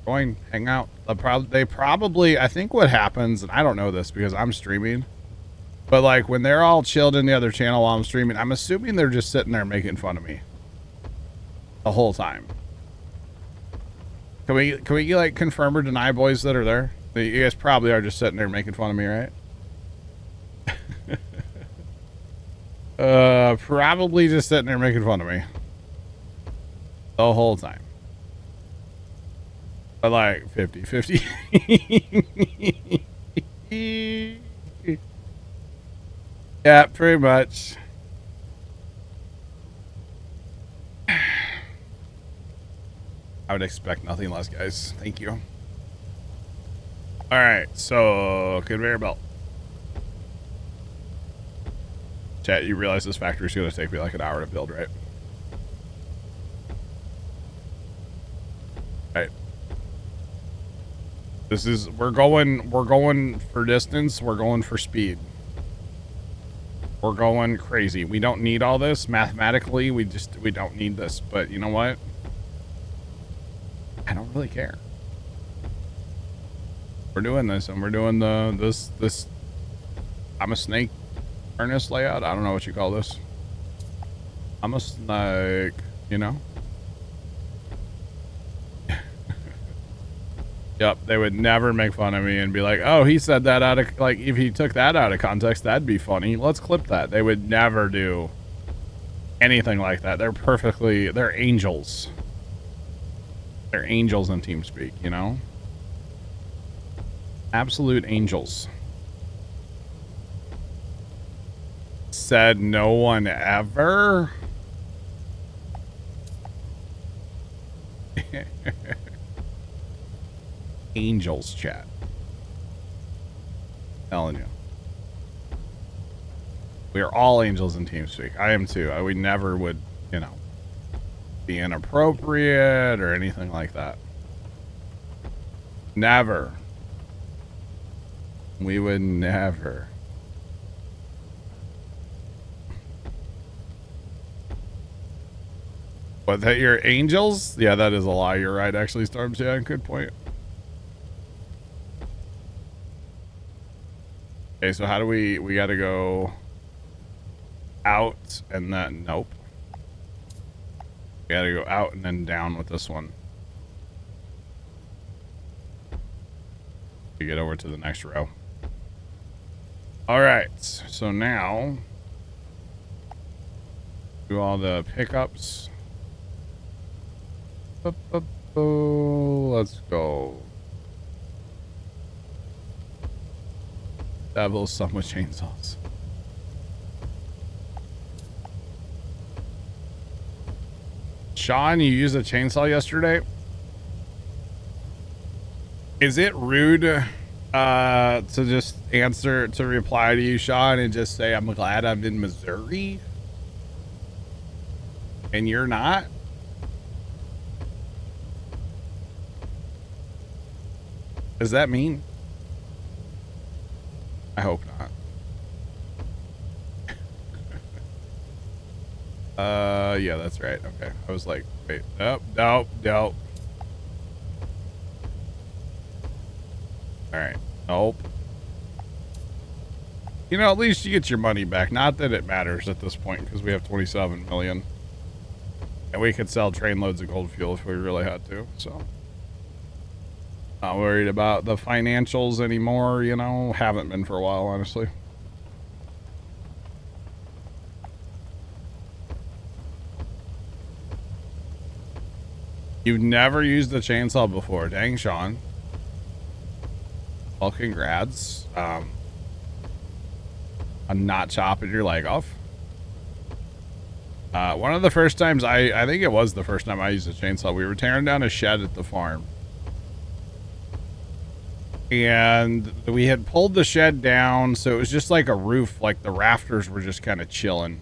going, hang out. They probably, I think what happens, and I don't know this because I'm streaming, but like when they're all chilled in the other channel while I'm streaming, I'm assuming they're just sitting there making fun of me the whole time. Can we like confirm or deny, boys that are there? You guys probably are just sitting there making fun of me, right? Probably just sitting there making fun of me the whole time. But like 50-50. Yeah, pretty much. I would expect nothing less, guys. Thank you. All right, so conveyor belt. Chat, you realize this factory is going to take me like an hour to build, right? Right. This is, we're going for distance. We're going for speed. We're going crazy. We don't need all this mathematically. We don't need this, but you know what? I don't really care. We're doing this, and we're doing this I'm a snake furnace layout. I don't know what you call this. I'm a snake, you know? Yep, they would never make fun of me and be like, oh, he said that out of, like, if he took that out of context, that'd be funny. Let's clip that. They would never do anything like that. They're angels. They're angels in TeamSpeak, you know? Absolute angels. Said no one ever? Angels chat. Telling you. We are all angels in TeamSpeak. I am too. We never would, you know, be inappropriate or anything like that. Never. We would never. What, that you're angels? Yeah, that is a lie. You're right, actually, Storms. Yeah, good point. Okay, so how do we gotta go out and then, nope. We gotta go out and then down with this one. To get over to the next row. All right, so now do all the pickups. Let's go. Devil some with chainsaws. Sean, you used a chainsaw yesterday? Is it rude to just reply to you, Sean, and just say, I'm glad I'm in Missouri? And you're not? Does that mean? I hope not. Yeah, that's right. Okay. I was like, wait, nope. All right. Nope. You know, at least you get your money back. Not that it matters at this point, because we have 27 million. And we could sell train loads of gold fuel if we really had to, so. Not worried about the financials anymore, you know. Haven't been for a while, honestly. You've never used a chainsaw before. Dang, Sean. Well, congrats. I'm not chopping your leg off. One of the first times I think it was the first time I used a chainsaw, we were tearing down a shed at the farm. And we had pulled the shed down, so it was just like a roof, like the rafters were just kind of chilling.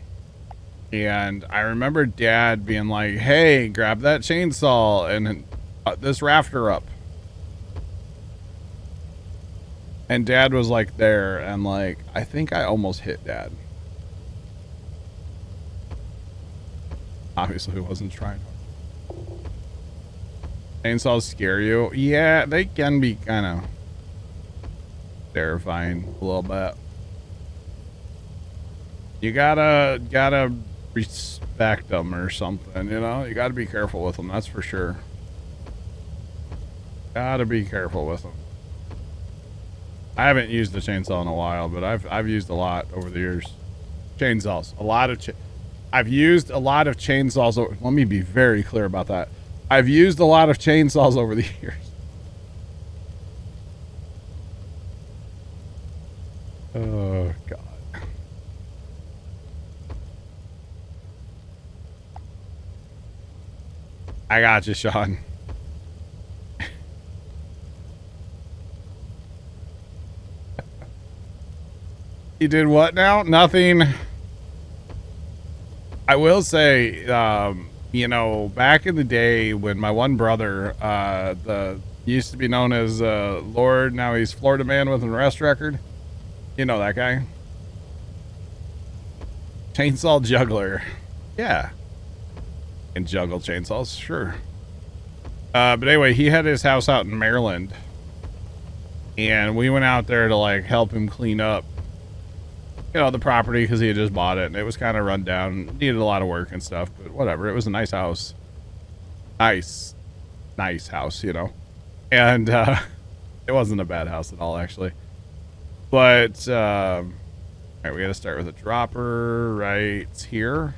And I remember Dad being like, hey, grab that chainsaw and cut this rafter up. And Dad was like there, and like, I think I almost hit Dad. Obviously, wasn't trying. Chainsaws scare you? Yeah, they can be kind of terrifying a little bit. You gotta respect them or something, you know? You gotta be careful with them, that's for sure. Gotta be careful with them. I haven't used a chainsaw in a while, but I've used a lot over the years. Chainsaws, a lot of I've used a lot of chainsaws. Let me be very clear about that. I've used a lot of chainsaws over the years. Oh, God. I got you, Sean. You did what now? Nothing. I will say, you know, back in the day when my one brother, used to be known as Lord, now he's Florida Man with an arrest record. You know that guy? Chainsaw juggler. Yeah. And juggle chainsaws, sure. But anyway, he had his house out in Maryland, and we went out there to like help him clean up, you know, the property because he had just bought it and it was kind of run down, needed a lot of work and stuff. But whatever, it was a nice house, nice house, you know, and it wasn't a bad house at all actually. But all right, we got to start with a dropper right here.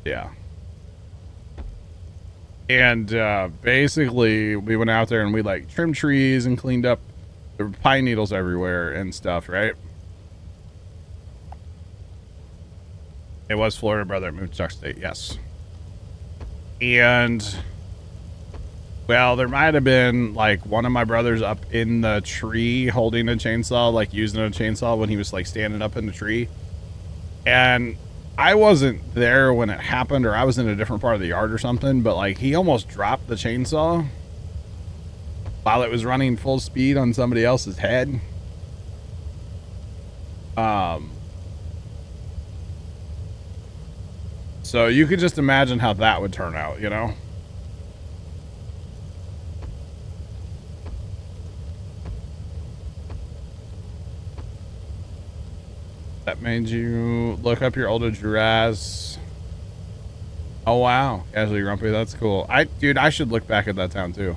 Yeah. And basically we went out there and we like trimmed trees and cleaned up. There were pine needles everywhere and stuff, right? It was Florida brother at Moonstruck State, yes. And well, there might have been like one of my brothers up in the tree holding a chainsaw, like using a chainsaw when he was like standing up in the tree. And I wasn't there when it happened, or I was in a different part of the yard or something, but like he almost dropped the chainsaw while it was running full speed on somebody else's head. So you could just imagine how that would turn out, you know? That made you look up your older Juraz. Oh wow, Casually Grumpy, that's cool. Dude, I should look back at that town too.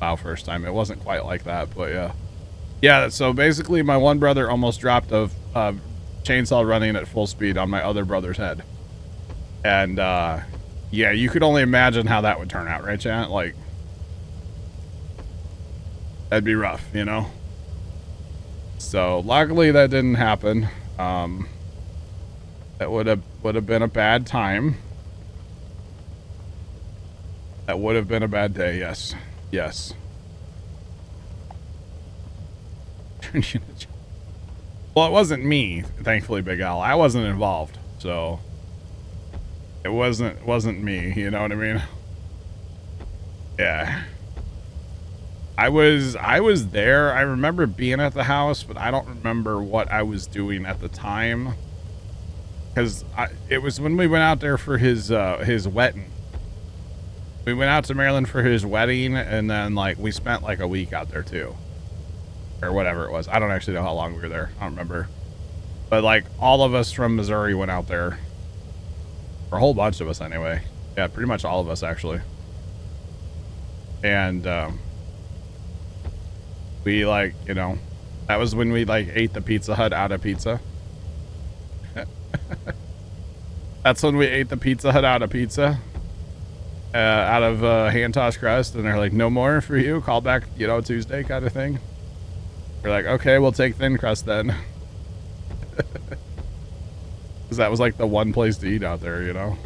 Wow, first time. It wasn't quite like that, but yeah. Yeah, so basically my one brother almost dropped a chainsaw running at full speed on my other brother's head. And yeah, you could only imagine how that would turn out, right, chat? Like, that'd be rough, you know? So luckily that didn't happen. That would have been a bad time. That would have been a bad day. Yes. Yes. Well, it wasn't me, thankfully, Big Al. I wasn't involved, so it wasn't me. You know what I mean? Yeah. I was there. I remember being at the house, but I don't remember what I was doing at the time. Because it was when we went out there for his wedding. We went out to Maryland for his wedding, and then like we spent like a week out there too, or whatever it was. I don't actually know how long we were there. I don't remember. But like all of us from Missouri went out there, or a whole bunch of us anyway. Yeah, pretty much all of us actually. And we like, you know, that was when we like ate the Pizza Hut out of pizza. That's when we ate the Pizza Hut out of pizza, out of hand tossed crust, and they're like, no more for you, call back, you know, Tuesday kind of thing. We're like, okay, we'll take thin crust then. Because that was like the one place to eat out there, you know.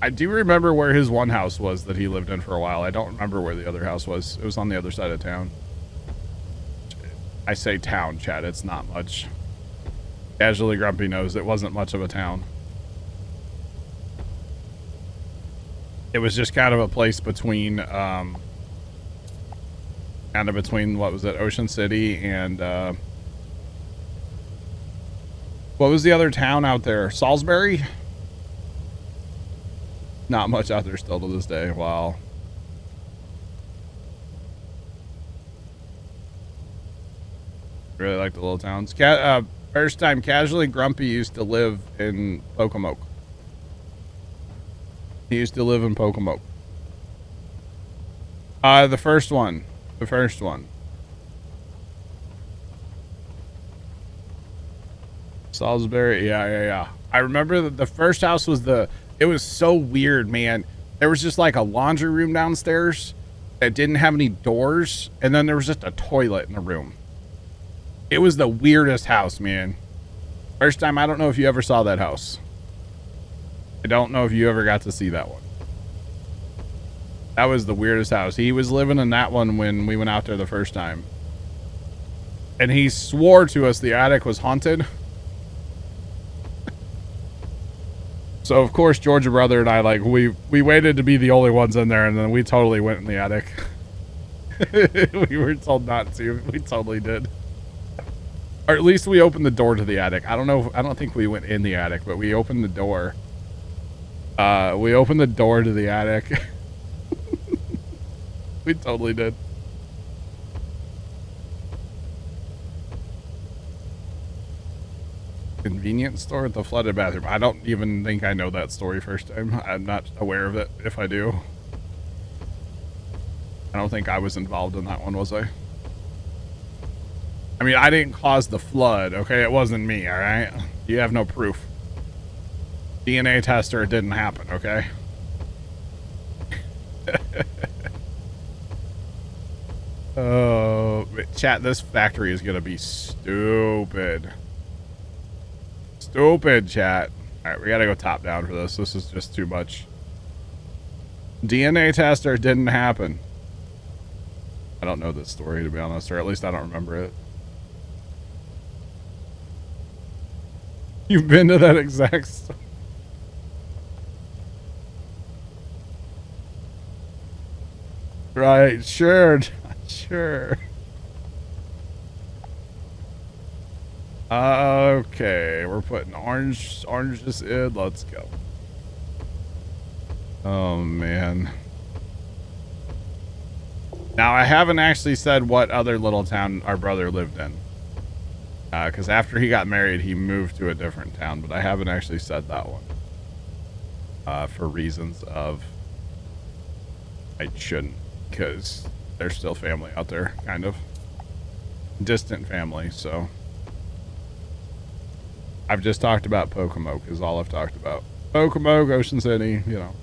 I do remember where his one house was that he lived in for a while. I don't remember where the other house was. It was on the other side of town. I say town, Chad, it's not much. Casually Grumpy knows it wasn't much of a town. It was just kind of a place between, what was it, Ocean City and, what was the other town out there? Salisbury? Not much out there still to this day. Wow. Really like the little towns. First time Casually Grumpy used to live in Pocomoke. He used to live in Pocomoke. The first one. The first one. Salisbury. Yeah. I remember that the first house was it was so weird, man. There was just like a laundry room downstairs that didn't have any doors. And then there was just a toilet in the room. It was the weirdest house, man. First time, I don't know if you ever saw that house. I don't know if you ever got to see that one. That was the weirdest house. He was living in that one when we went out there the first time. And he swore to us the attic was haunted. So, of course, Georgia brother and I, like, we waited to be the only ones in there, and then we totally went in the attic. We were told not to. We totally did. Or at least we opened the door to the attic. I don't think we went in the attic, but we opened the door. We opened the door to the attic. We totally did. Convenience store at the flooded bathroom. I don't even think I know that story first time. I'm not aware of it if I do. I don't think I was involved in that one, was I? I mean, I didn't cause the flood, okay? It wasn't me, all right? You have no proof. DNA tester, it didn't happen, okay? Oh, chat, this factory is going to be stupid. Stupid, chat. All right, we got to go top down for this. This is just too much. DNA tester didn't happen. I don't know this story, to be honest, or at least I don't remember it. You've been to that exact store? Right, sure, sure. Okay, we're putting oranges in. Let's go. Oh, man. Now, I haven't actually said what other little town our brother lived in. Because after he got married, he moved to a different town, but I haven't actually said that one. For reasons of I shouldn't, because there's still family out there, kind of. Distant family, so. I've just talked about Pocomoke is all I've talked about. Pocomoke, Ocean City, you know.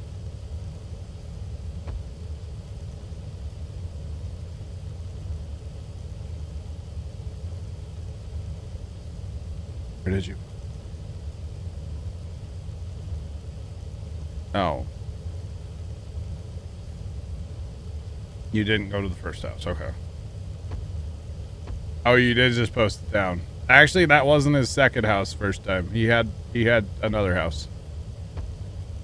Where did you? Oh. You didn't go to the first house, okay. Oh, you did just post it down. Actually, that wasn't his second house first time. He had another house.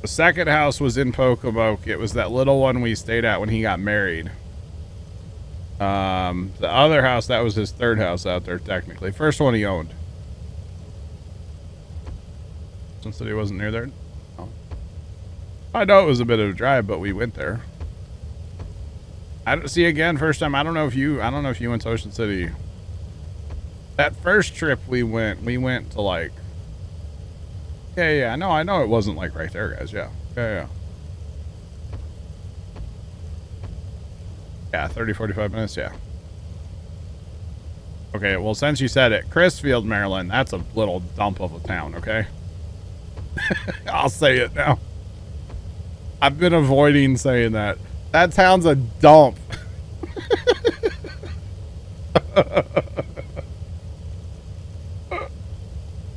The second house was in Pocomoke. It was that little one we stayed at when he got married. The other house, that was his third house out there, technically. First one he owned. Since he wasn't near there. Oh. I know it was a bit of a drive, but we went there. I don't see again first time. I don't know if you went to Ocean City. That first trip we went to like, yeah, no, I know it wasn't like right there, guys. Yeah. 30, 45 minutes. Yeah. Okay. Well, since you said it, Chrisfield, Maryland, that's a little dump of a town. Okay. I'll say it now. I've been avoiding saying that. That town's a dump.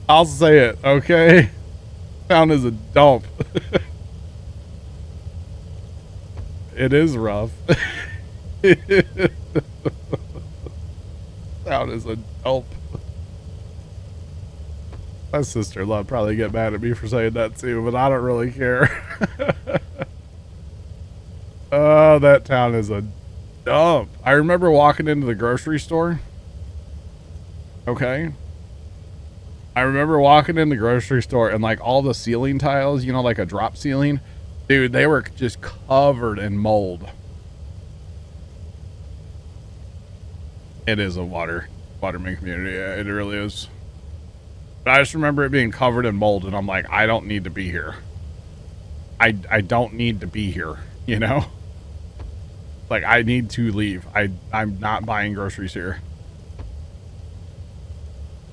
I'll say it, okay? Town is a dump. It is rough. Town is a dump. My sister-in-law would probably get mad at me for saying that too, but I don't really care. Oh, that town is a dump. I remember walking into the grocery store. Okay. I remember walking in the grocery store and like all the ceiling tiles, you know, like a drop ceiling. Dude, they were just covered in mold. It is a waterman community. Yeah, it really is. But I just remember it being covered in mold and I'm like, I don't need to be here. I don't need to be here, you know? Like, I need to leave. I'm not buying groceries here.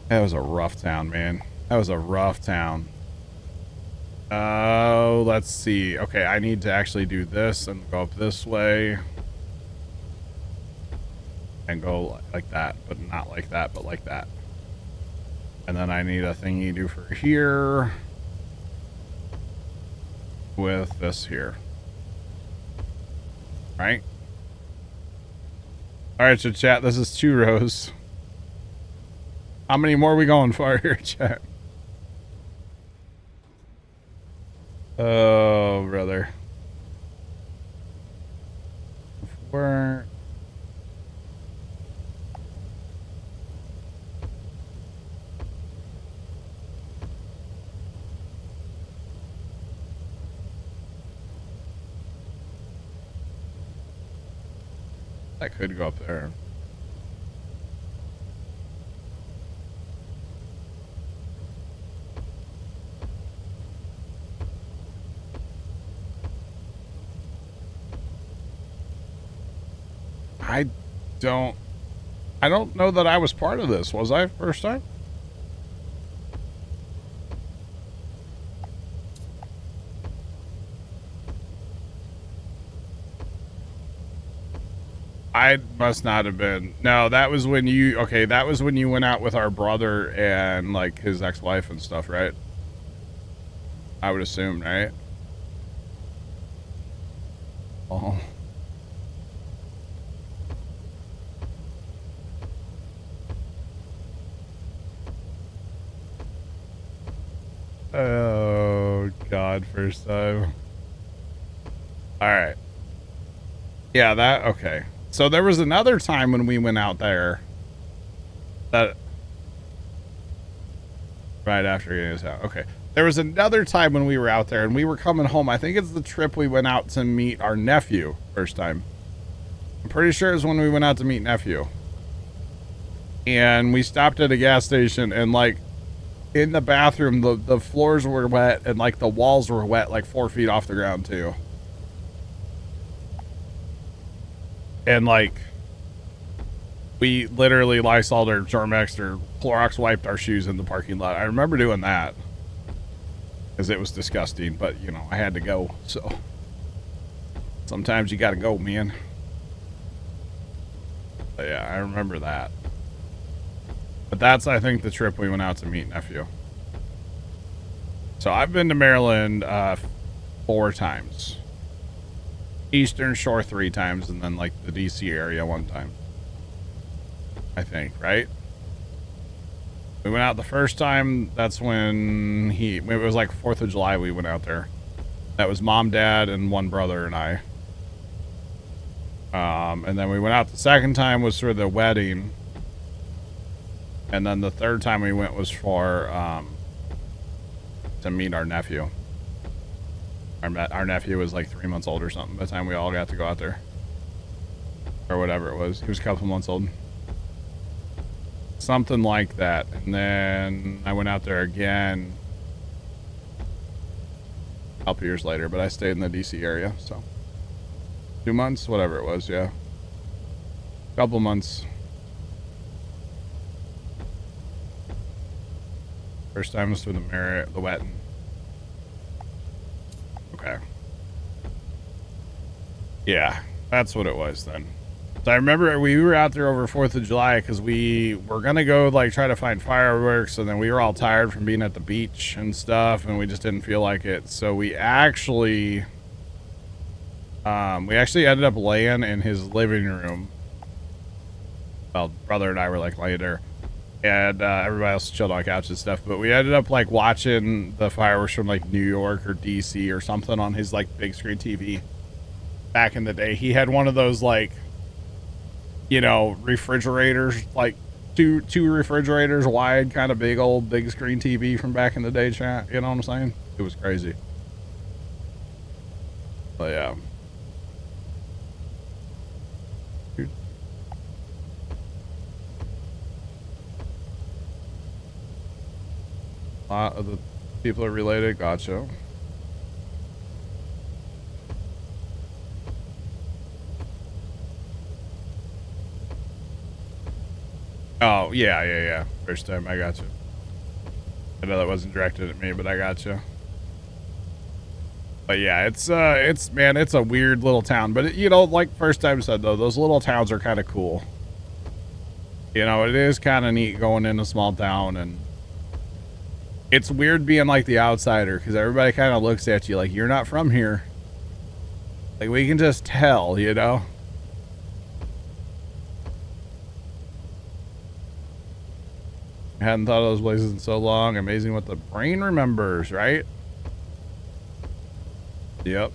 That was a rough town, man. That was a rough town. Oh, let's see. Okay, I need to actually do this and go up this way. And go like that, but not like that, but like that. And then I need a thingy do for here. With this here. Right? Alright, so chat, this is 2 rows. How many more are we going for here, chat? Oh, brother. 4. I could go up there. I don't know that I was part of this. Was I first time? I must not have been. No, that was when you, okay, that was when you went out with our brother and like his ex-wife and stuff, right? I would assume, right? Oh. Oh, God, first time. All right. Yeah, that, okay. So there was another time when we went out there that, right after getting us out. Okay. There was another time when we were out there and we were coming home. I think it's the trip we went out to meet our nephew first time. I'm pretty sure it's when we went out to meet nephew. And we stopped at a gas station and like, in the bathroom, the floors were wet and like the walls were wet, like 4 feet off the ground too. And like, we literally Lysoled or Germexed or Clorox wiped our shoes in the parking lot. I remember doing that because it was disgusting, but you know, I had to go. So sometimes you got to go, man. But yeah, I remember that. But that's, I think, the trip we went out to meet nephew. So I've been to Maryland 4 times. Eastern Shore 3 times, and then like the DC area 1 time. I think, right? We went out the first time, that's when it was like 4th of July we went out there. That was mom, dad, and 1 brother and I. And then we went out the second time was for the wedding. And then the third time we went was for, to meet our nephew. Our nephew was like 3 months old or something by the time we all got to go out there. Or whatever it was. He was a couple months old. Something like that. And then I went out there again a couple years later, but I stayed in the DC area, so 2 months, whatever it was, yeah. Couple months. First time was for the wetting. Okay. Yeah, that's what it was then. So I remember we were out there over 4th of July because we were going to go like try to find fireworks, and then we were all tired from being at the beach and stuff, and we just didn't feel like it. So we actually ended up laying in his living room. Well, brother and I were like laying there. And everybody else chilled on couches and stuff, but we ended up like watching the fireworks from like New York or DC or something on his like big screen TV back in the day. He had one of those like, you know, refrigerators, like two refrigerators wide, kind of big old big screen TV from back in the day, chat. You know what I'm saying? It was crazy. But yeah. A lot of the people are related. Gotcha. Oh, yeah. First time, I gotcha. I know that wasn't directed at me, but I gotcha. But yeah, it's man, it's a weird little town. But, you know, like first time said, though, those little towns are kind of cool. You know, it is kind of neat going in a small town, and it's weird being like the outsider because everybody kind of looks at you like you're not from here. Like we can just tell, you know? I hadn't thought of those places in so long. Amazing what the brain remembers, right? Yep.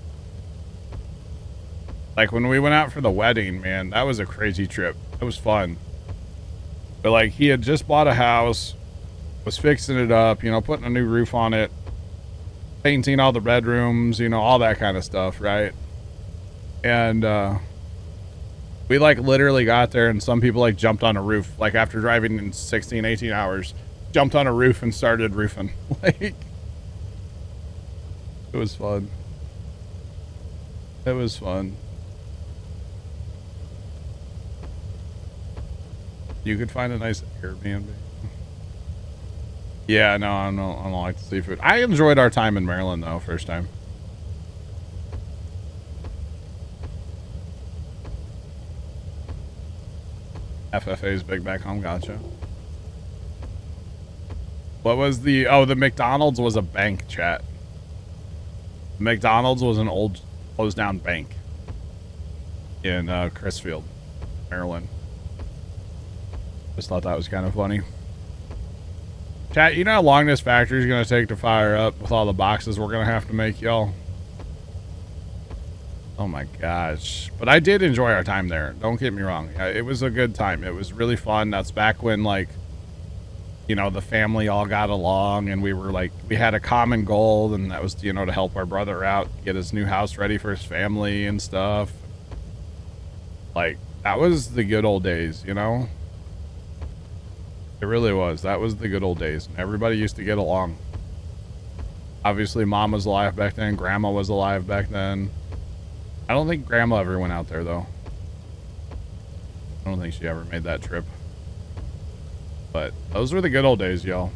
Like when we went out for the wedding, man, that was a crazy trip. It was fun. But like he had just bought a house, was fixing it up, you know, putting a new roof on it, painting all the bedrooms, you know, all that kind of stuff, right? And We like literally got there and some people like jumped on a roof, like after driving in 16, 18 hours, jumped on a roof and started roofing. Like, it was fun. It was fun. You could find a nice Airbnb. Yeah, no, I don't like the seafood. I enjoyed our time in Maryland though, first time. FFA's Big Back Home, gotcha. What was the, oh, the McDonald's was a bank, chat. McDonald's was an old closed down bank in Crisfield, Maryland. Just thought that was kind of funny. Chat, you know how long this factory is going to take to fire up with all the boxes we're going to have to make, y'all? Oh my gosh. But I did enjoy our time there. Don't get me wrong. It was a good time. It was really fun. That's back when, like, you know, the family all got along and we were like, we had a common goal, and that was, you know, to help our brother out, get his new house ready for his family and stuff. Like, that was the good old days, you know? It really was. That was the good old days. Everybody used to get along. Obviously, Mom was alive back then. Grandma was alive back then. I don't think Grandma ever went out there, though. I don't think she ever made that trip. But those were the good old days, y'all.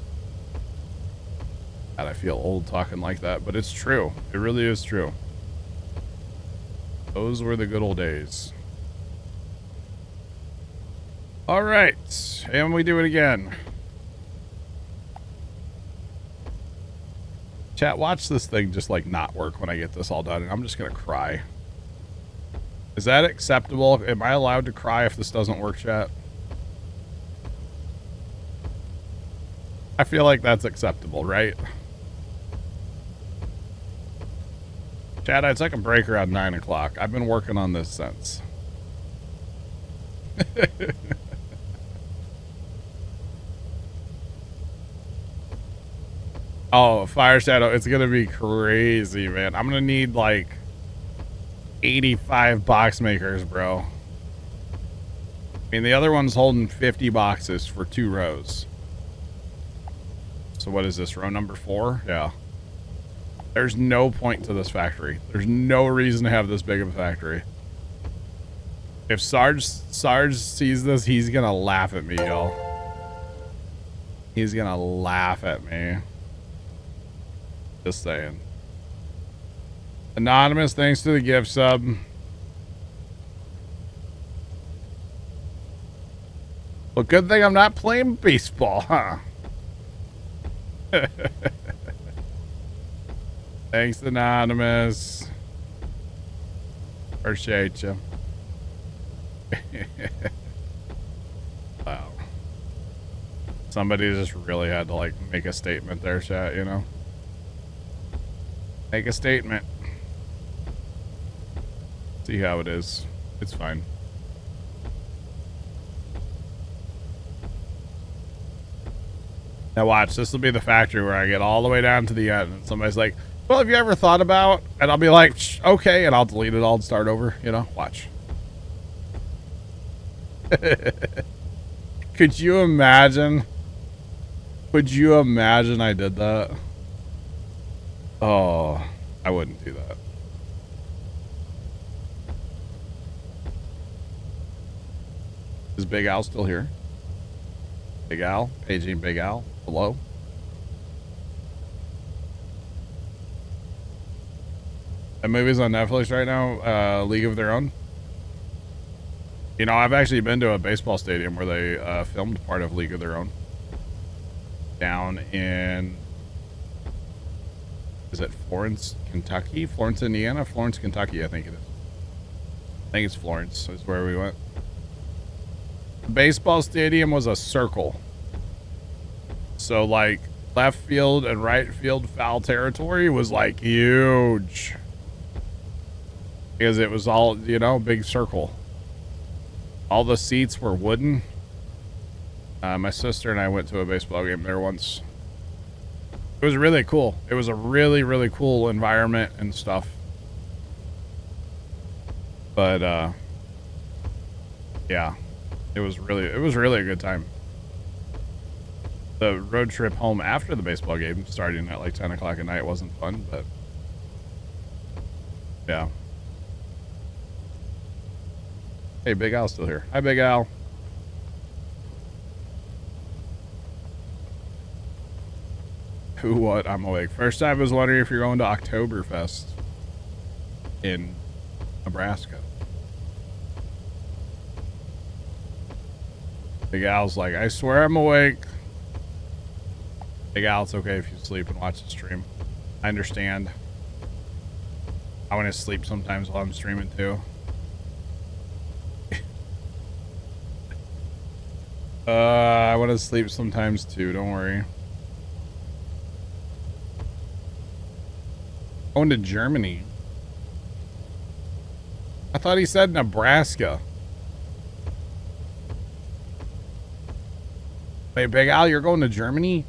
God, I feel old talking like that, but it's true. It really is true. Those were the good old days. All right, and we do it again. Chat, watch this thing just like not work when I get this all done, and I'm just gonna cry. Is that acceptable? Am I allowed to cry if this doesn't work, chat? I feel like that's acceptable, right? Chat, I took a break around 9 o'clock. I've been working on this since. Oh, Fire Shadow, it's gonna be crazy, man. I'm gonna need like 85 box makers, bro. I mean, the other one's holding 50 boxes for 2 rows. So what is this, row number 4? Yeah. There's no point to this factory. There's no reason to have this big of a factory. If Sarge sees this, he's gonna laugh at me, y'all. He's gonna laugh at me. Just saying. Anonymous, thanks to the gift sub. Well, good thing I'm not playing baseball, huh? Thanks, Anonymous. Appreciate you. Wow. Somebody just really had to, like, make a statement there, chat, you know? Make a statement. See how it is. It's fine. Now watch, this will be the factory where I get all the way down to the end and somebody's like, well, have you ever thought about, and I'll be like, okay, and I'll delete it all and start over, you know? Watch. Could you imagine? Could you imagine I did that? Oh, I wouldn't do that. Is Big Al still here? Big Al? Paging Big Al? Hello? That movie's on Netflix right now, League of Their Own. You know, I've actually been to a baseball stadium where they filmed part of League of Their Own. Down in... Is it Florence, Kentucky? Florence, Indiana? Florence, Kentucky, I think it is. I think it's Florence is where we went. The baseball stadium was a circle. So, like, left field and right field foul territory was, like, huge. Because it was all, you know, big circle. All the seats were wooden. My sister and I went to a baseball game there once. It was really cool. It was a really, really cool environment and stuff. But, Yeah, it was really a good time. The road trip home after the baseball game, starting at like 10 o'clock at night, wasn't fun, but yeah. Hey, Big Al's still here. Hi, Big Al. Who, what? I'm awake. First time I was wondering if you're going to Oktoberfest in Nebraska. Big Al's like, I swear I'm awake. Big Al, it's okay if you sleep and watch the stream. I understand. I want to sleep sometimes while I'm streaming too. I want to sleep sometimes too, don't worry. Going to Germany. I thought he said Nebraska. Wait, Big Al, you're going to Germany?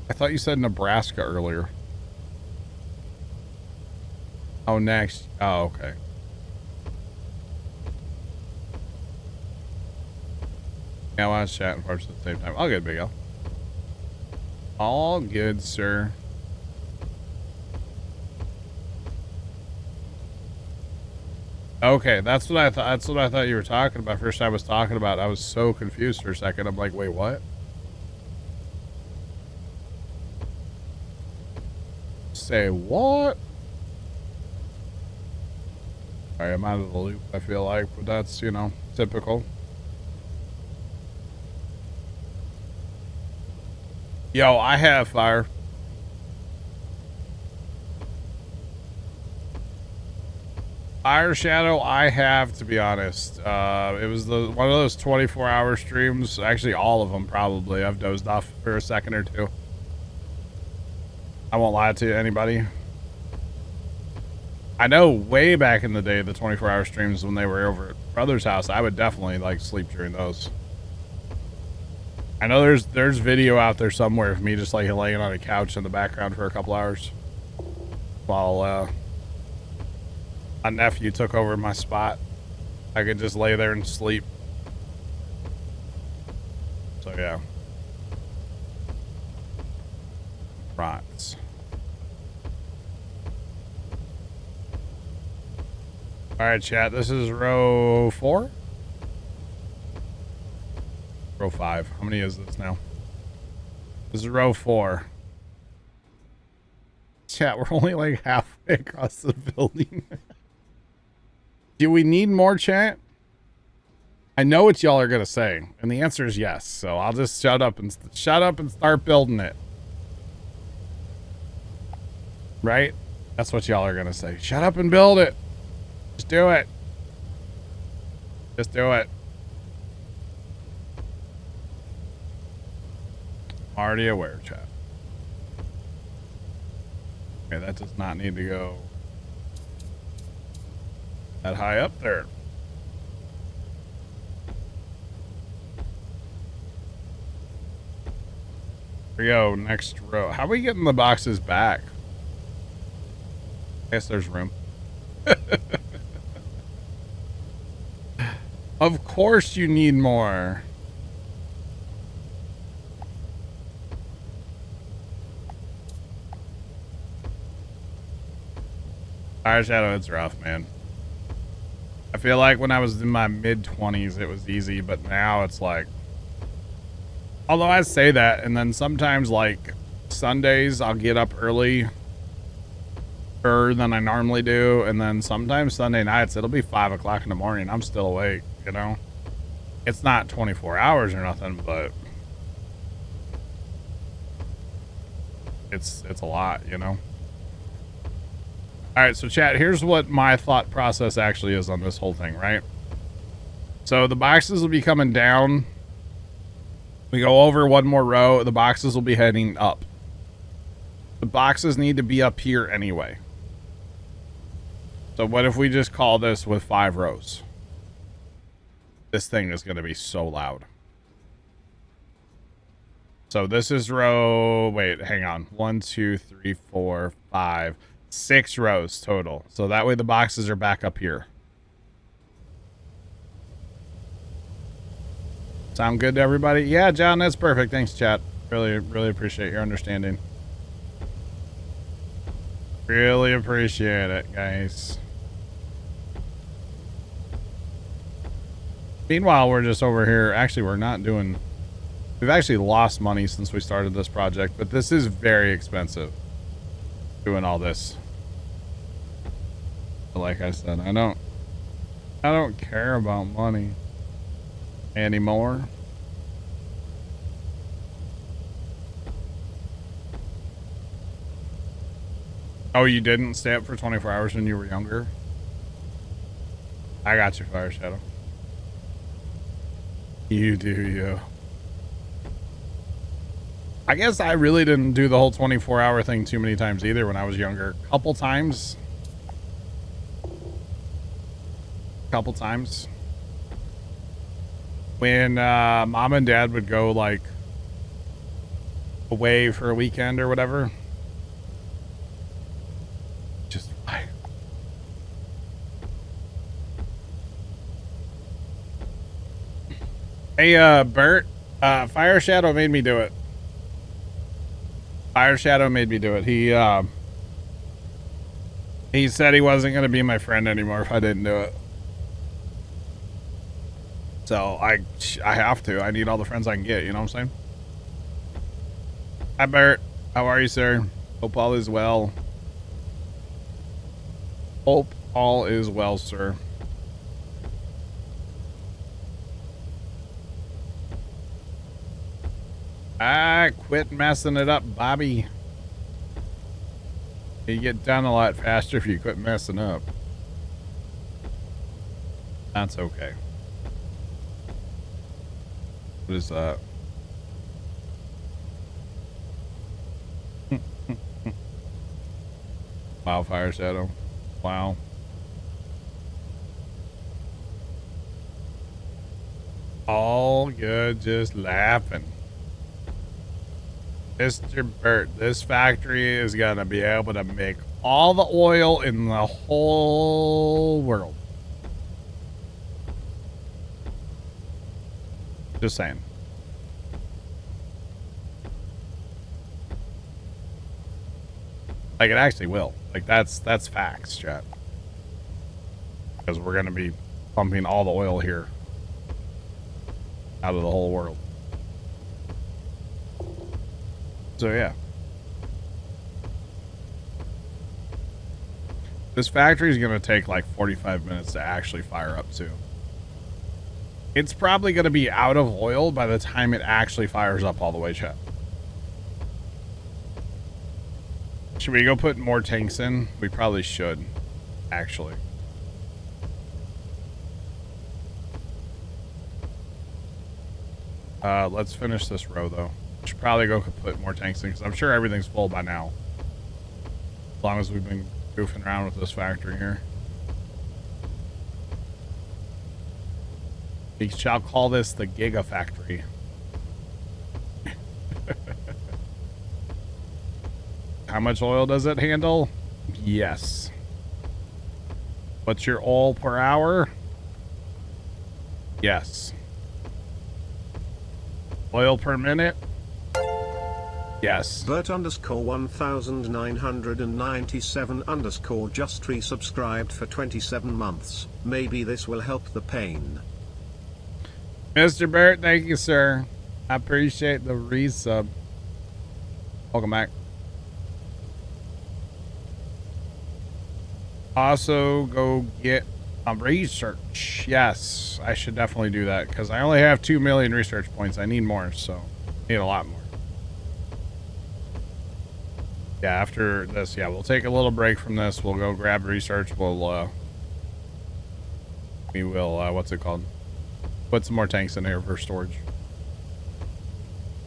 I thought you said Nebraska earlier. Oh, next. Oh, okay. Yeah, I want to chat and parts at the same time. All good, Big Al. All good, sir. Okay, that's what I thought. That's what I thought you were talking about. First I was talking about. I was so confused for a second. I'm like, wait, what? Say what? Alright, I'm out of the loop, I feel like, but that's, you know, typical. Yo, I have fire. Fire Shadow, I have, to be honest. It was one of those 24-hour streams. Actually, all of them, probably. I've dozed off for a second or two. I won't lie to anybody. I know way back in the day, the 24-hour streams when they were over at Brother's house, I would definitely, like, sleep during those. I know there's video out there somewhere of me just, like, laying on a couch in the background for a couple hours. While, my nephew took over my spot. I could just lay there and sleep. So yeah. Right. Alright, chat. This is row 4? Row 5. How many is this now? This is row 4. Chat, we're only like halfway across the building. Do we need more, chat? I know what y'all are gonna say, and the answer is yes. So I'll just shut up and start building it. Right? That's what y'all are gonna say. Shut up and build it. Just do it. Just do it. Already aware, chat. Okay, that does not need to go that high up there. Here we go, next row. How are we getting the boxes back? I guess there's room. Of course you need more. Fire Shadow, it's rough, man. I feel like when I was in my mid-20s, it was easy, but now it's like... Although I say that, and then sometimes, like, Sundays, I'll get up earlier than I normally do, and then sometimes Sunday nights, it'll be 5 o'clock in the morning, I'm still awake, you know? It's not 24 hours or nothing, but... It's a lot, you know? Alright, so chat, here's what my thought process actually is on this whole thing, right? So the boxes will be coming down. We go over one more row, the boxes will be heading up. The boxes need to be up here anyway. So what if we just call this with 5 rows? This thing is going to be so loud. So this is row... Wait, hang on. 1, 2, 3, 4, 5... 6 rows total. So that way the boxes are back up here. Sound good to everybody? Yeah, John, that's perfect. Thanks, chat. Really appreciate your understanding. Really appreciate it, guys. Meanwhile, we're just over here. Actually, we're not doing... We've actually lost money since we started this project, but this is very expensive. Doing all this. But like I said, I don't care about money anymore. Oh, you didn't stay up for 24 hours when you were younger? I got you, Fire Shadow. You do, you. I guess I really didn't do the whole 24-hour thing too many times either when I was younger. Couple times. When mom and dad would go like away for a weekend or whatever. Just like... Hey, Bert, Fire Shadow made me do it. Fire Shadow made me do it. He said he wasn't going to be my friend anymore if I didn't do it. So I have to. I need all the friends I can get, you know what I'm saying? Hi, Bert. How are you, sir? Hope all is well. Hope all is well, sir. Quit messing it up, Bobby. You get done a lot faster if you quit messing up. That's okay. What is that? Wow, Fire Shadow. Wow. All good, just laughing. Mr. Bert, this factory is gonna be able to make all the oil in the whole world. Just saying. Like, it actually will. Like, that's facts, chat. Because we're gonna be pumping all the oil here out of the whole world. So yeah, this factory is going to take like 45 minutes to actually fire up too. It's probably going to be out of oil by the time it actually fires up all the way, chat. Should we go put more tanks in? We probably should, actually. Let's finish this row though. Should probably go put more tanks in because I'm sure everything's full by now. As long as we've been goofing around with this factory here. We shall call this the Giga Factory. How much oil does it handle? Yes. What's your oil per hour? Yes. Oil per minute? Yes. Bert _ 1997 _ just resubscribed for 27 months. Maybe this will help the pain. Mr. Bert, thank you, sir. I appreciate the resub. Welcome back. Also, go get research. Yes, I should definitely do that because I only have 2 million research points. I need more, so I need a lot more. Yeah, after this, yeah, we'll take a little break from this. We'll go grab research. We will, what's it called? Put some more tanks in here for storage.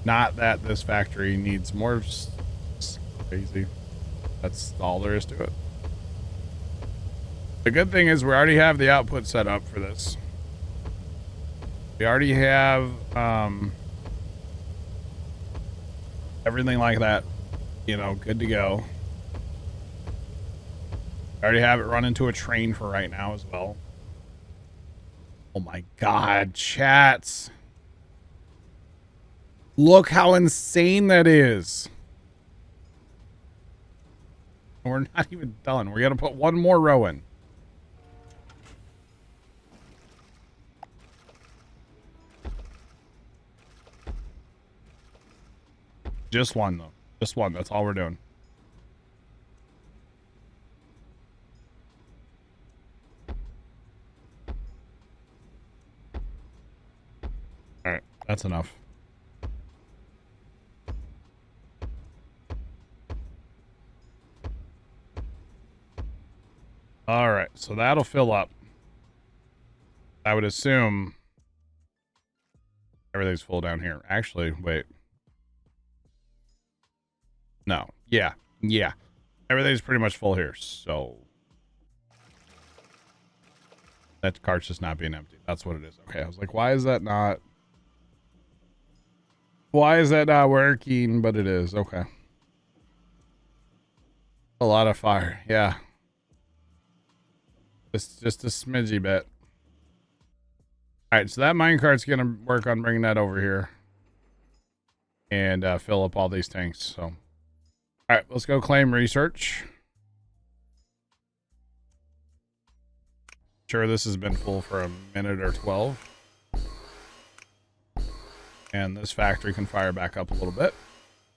Not that this factory needs more. Crazy. That's all there is to it. The good thing is we already have the output set up for this. We already have everything like that. You know, good to go. I already have it run into a train for right now as well. Oh my god, chats. Look how insane that is. We're not even done. We're going to put one more row in. Just one, though. Just one. That's all we're doing. All right. That's enough. All right. So that'll fill up. I would assume everything's full down here. Actually, wait. No. Yeah. Yeah. Everything's pretty much full here. So that cart's just not being empty. That's what it is. Okay. I was like, why is that not working? But it is. Okay. A lot of fire. Yeah. It's just a smidgy bit. All right. So that minecart's going to work on bringing that over here and fill up all these tanks. So, all right, let's go claim research. Sure, this has been full for a minute or 12. And this factory can fire back up a little bit.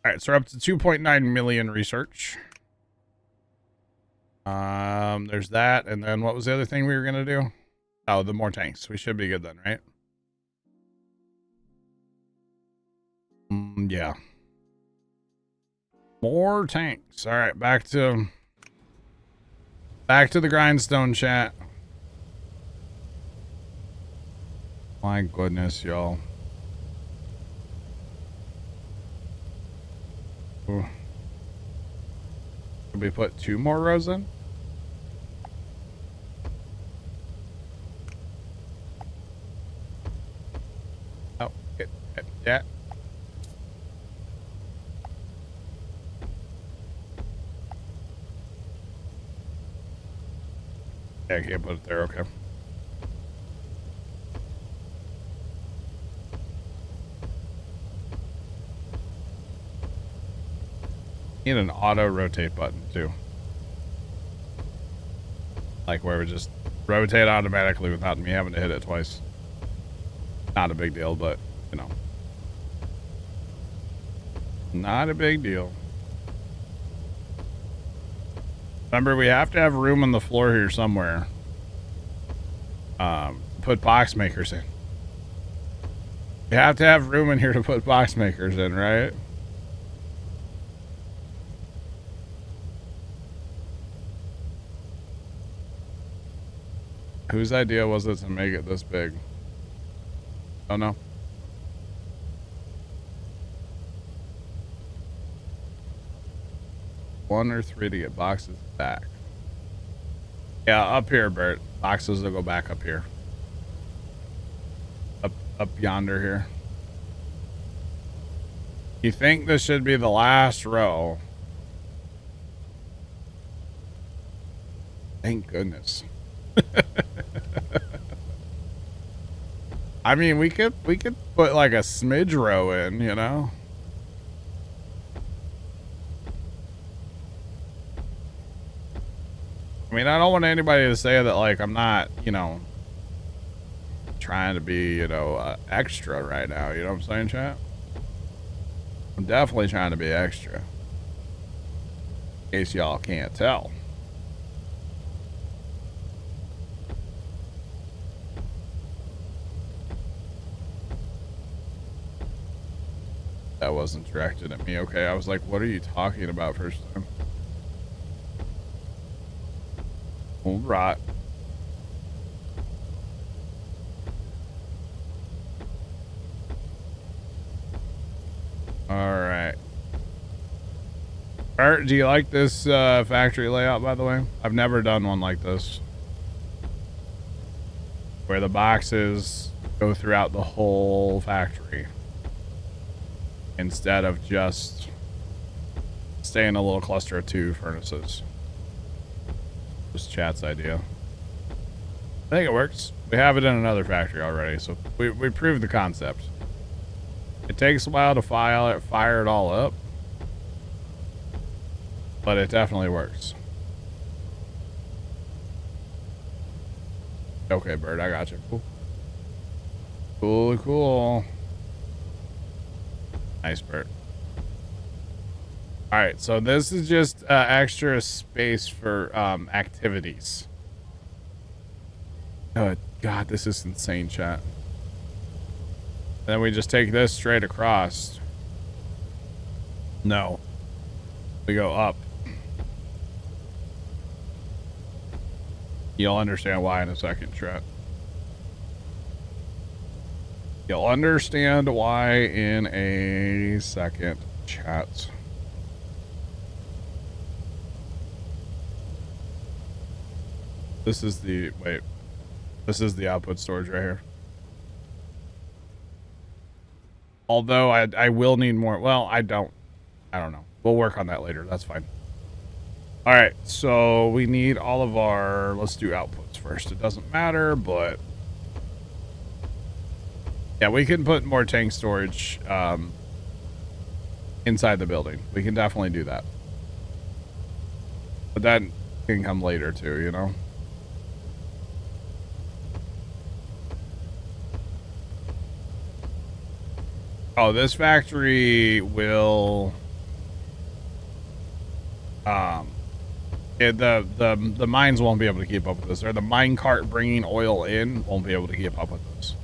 All right, so we're up to 2.9 million research. There's that, and then what was the other thing we were gonna do? Oh, the more tanks. We should be good then, right? Yeah. More tanks. All right, back to the grindstone, chat. My goodness, y'all. Could we put 2 more rows in? Oh, yeah. Yeah, I can't put it there. Okay. Need an auto rotate button too, like where we just rotate automatically without me having to hit it twice. Not a big deal, but you know, not a big deal. Remember, we have to have room on the floor here somewhere. Put box makers in. You have to have room in here to put box makers in, right? Whose idea was it to make it this big? Oh no. One or 3 to get boxes back. Yeah, up here, Bert. Boxes will go back up here. Up yonder here. You think this should be the last row? Thank goodness. I mean, we could put like a smidge row in, you know? I mean, I don't want anybody to say that, like, I'm not, you know, trying to be, you know, extra right now. You know what I'm saying, chat? I'm definitely trying to be extra. In case y'all can't tell. That wasn't directed at me. Okay, I was like, what are you talking about first time? All right. All right. Bert, do you like this factory layout, by the way? I've never done one like this, where the boxes go throughout the whole factory instead of just staying a little cluster of 2 furnaces. Just chat's idea. I think it works. We have it in another factory already, so we proved the concept. takes a while to fire it all up, but it definitely works. Okay, bird, I got you. Cool. Cool, cool. Nice bird. All right, so this is just extra space for activities. Oh, God, this is insane, chat. And then we just take this straight across. No. We go up. You'll understand why in a second, chat. You'll understand why in a second, chat. This is the, wait. This is the output storage right here. Although I will need more. Well, I don't know. We'll work on that later. That's fine. All right. So we need all of our, let's do outputs first. It doesn't matter, but yeah, we can put more tank storage inside the building. We can definitely do that. But that can come later too, you know? Oh, this factory will the mines won't be able to keep up with this, or the mine cart bringing oil in won't be able to keep up with this.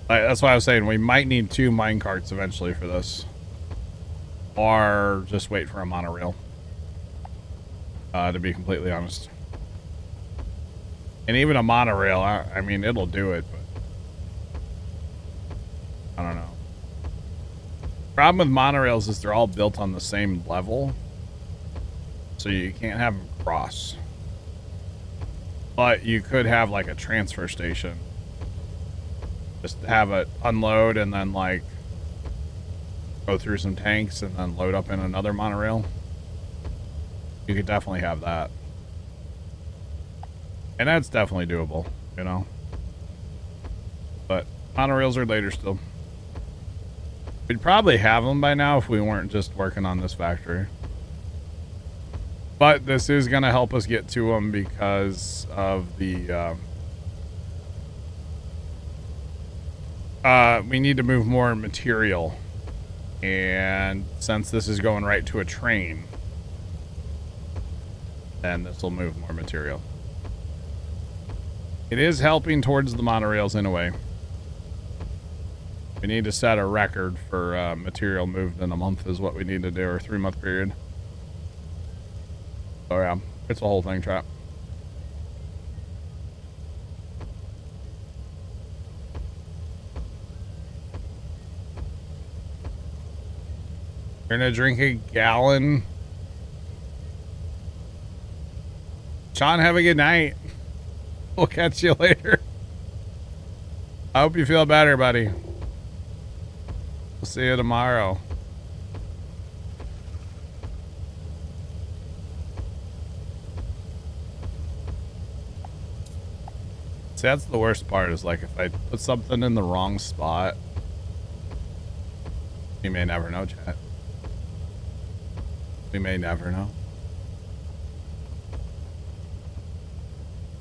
That's why I was saying we might need 2 mine carts eventually for this, or just wait for a monorail, to be completely honest. And even a monorail, I mean, it'll do it, but I don't know. Problem with monorails is they're all built on the same level, so you can't have them cross. But you could have like a transfer station, just have it unload and then like go through some tanks and then load up in another monorail. You could definitely have that, and that's definitely doable, you know. But monorails are later still. We'd probably have them by now if we weren't just working on this factory. But this is going to help us get to them because of the... we need to move more material. And since this is going right to a train, then this will move more material. It is helping towards the monorails in a way. We need to set a record for material moved in a month is what we need to do, or 3-month period. Oh yeah, it's a whole thing, trap. You're gonna drink a gallon. Sean, have a good night. We'll catch you later. I hope you feel better, buddy. We'll see you tomorrow. See, that's the worst part, is like if I put something in the wrong spot, you may never know, chat. We may never know.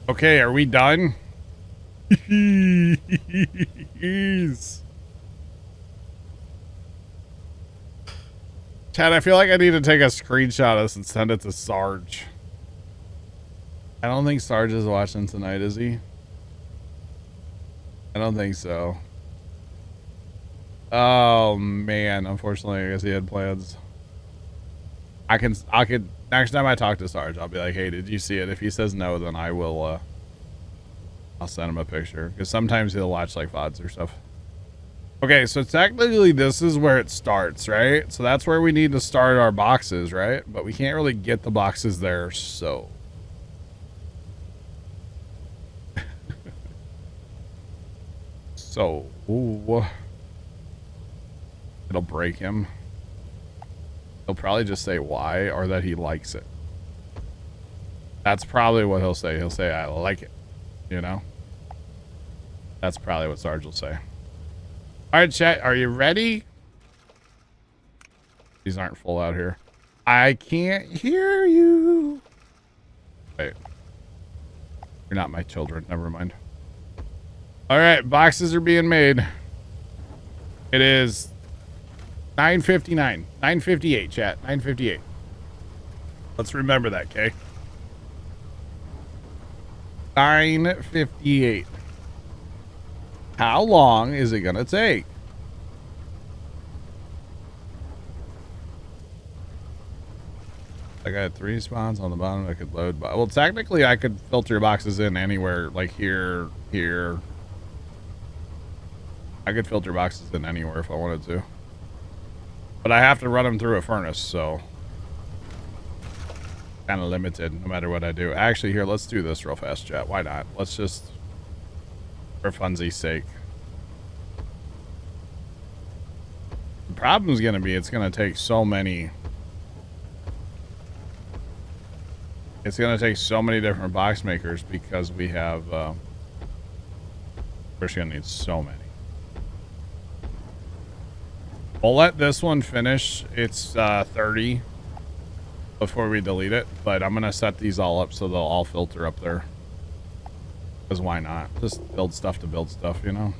Okay, are we done? Chad, I feel like I need to take a screenshot of this and send it to Sarge. I don't think Sarge is watching tonight, is he? I don't think so. Oh man, unfortunately, I guess he had plans. I could next time I talk to Sarge, I'll be like, hey, did you see it? If he says no, then I will I'll send him a picture, because sometimes he'll watch like VODs or stuff. Okay, so technically this is where it starts, right? So that's where we need to start our boxes, right? But we can't really get the boxes there, so. So, ooh. It'll break him. He'll probably just say why, or that he likes it. That's probably what he'll say. He'll say, I like it, you know? That's probably what Sarge will say. All right, chat. Are you ready? These aren't full out here. I can't hear you. Wait. You're not my children. Never mind. All right. Boxes are being made. It is 9:59. 9:58, chat. 9:58. Let's remember that, okay? 9:58. How long is it going to take? I got 3 spawns on the bottom I could load. Well, technically, I could filter boxes in anywhere, like here, here. I could filter boxes in anywhere if I wanted to. But I have to run them through a furnace, so... kind of limited, no matter what I do. Actually, here, let's do this real fast, chat. Why not? Let's just... for funsies' sake. The problem is going to be, it's going to take so many... it's going to take so many different box makers because we have... we're just going to need so many. We'll let this one finish. It's 30 before we delete it, but I'm going to set these all up so they'll all filter up there. Because why not? Just build stuff to build stuff, you know?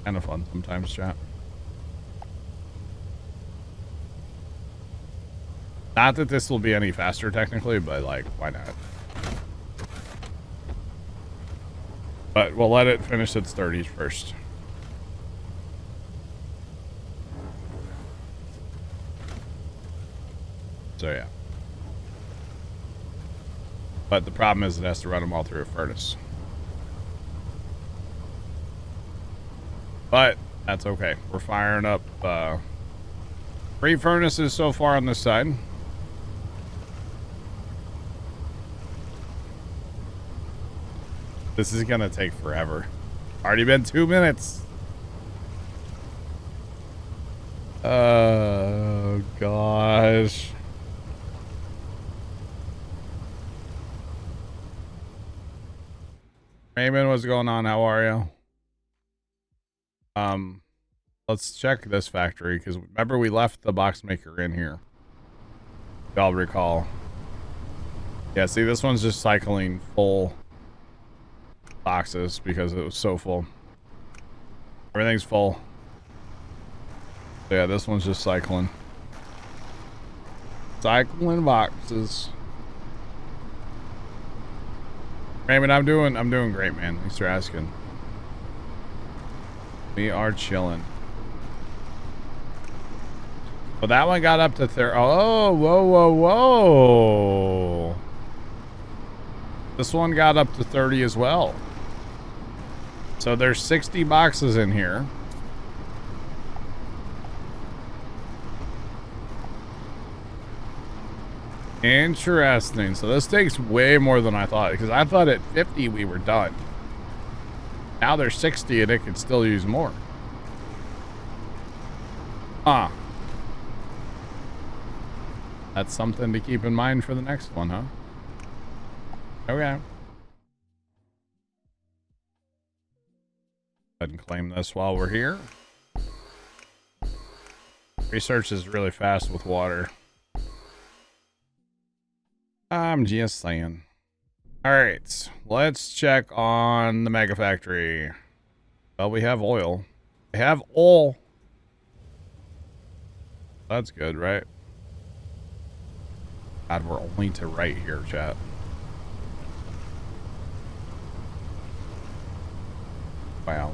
Kind of fun sometimes, chat. Not that this will be any faster technically, but like, why not? But we'll let it finish its 30s first. So yeah. But the problem is it has to run them all through a furnace. But that's okay. We're firing up 3 furnaces so far on this side. This is gonna take forever. Already been 2 minutes. Oh gosh. Raymond, what's going on? How are you? Let's check this factory because remember we left the box maker in here. Y'all recall. Yeah, see, this one's just cycling full boxes because it was so full. Everything's full. So yeah, this one's just cycling. Cycling boxes. Raymond, I'm doing great, man. Thanks for asking. We are chilling. Well, that one got up to 30. Oh, whoa, whoa, whoa. This one got up to 30 as well. So there's 60 boxes in here. Interesting. So this takes way more than I thought, because I thought at 50 we were done. Now there's 60 and it could still use more. Huh. That's something to keep in mind for the next one, huh? Okay. Go ahead and claim this while we're here. Research is really fast with water. I'm just saying. Alright, let's check on the mega factory. Well, we have oil. We have oil. That's good, right? God, we're only to right here, chat. Wow.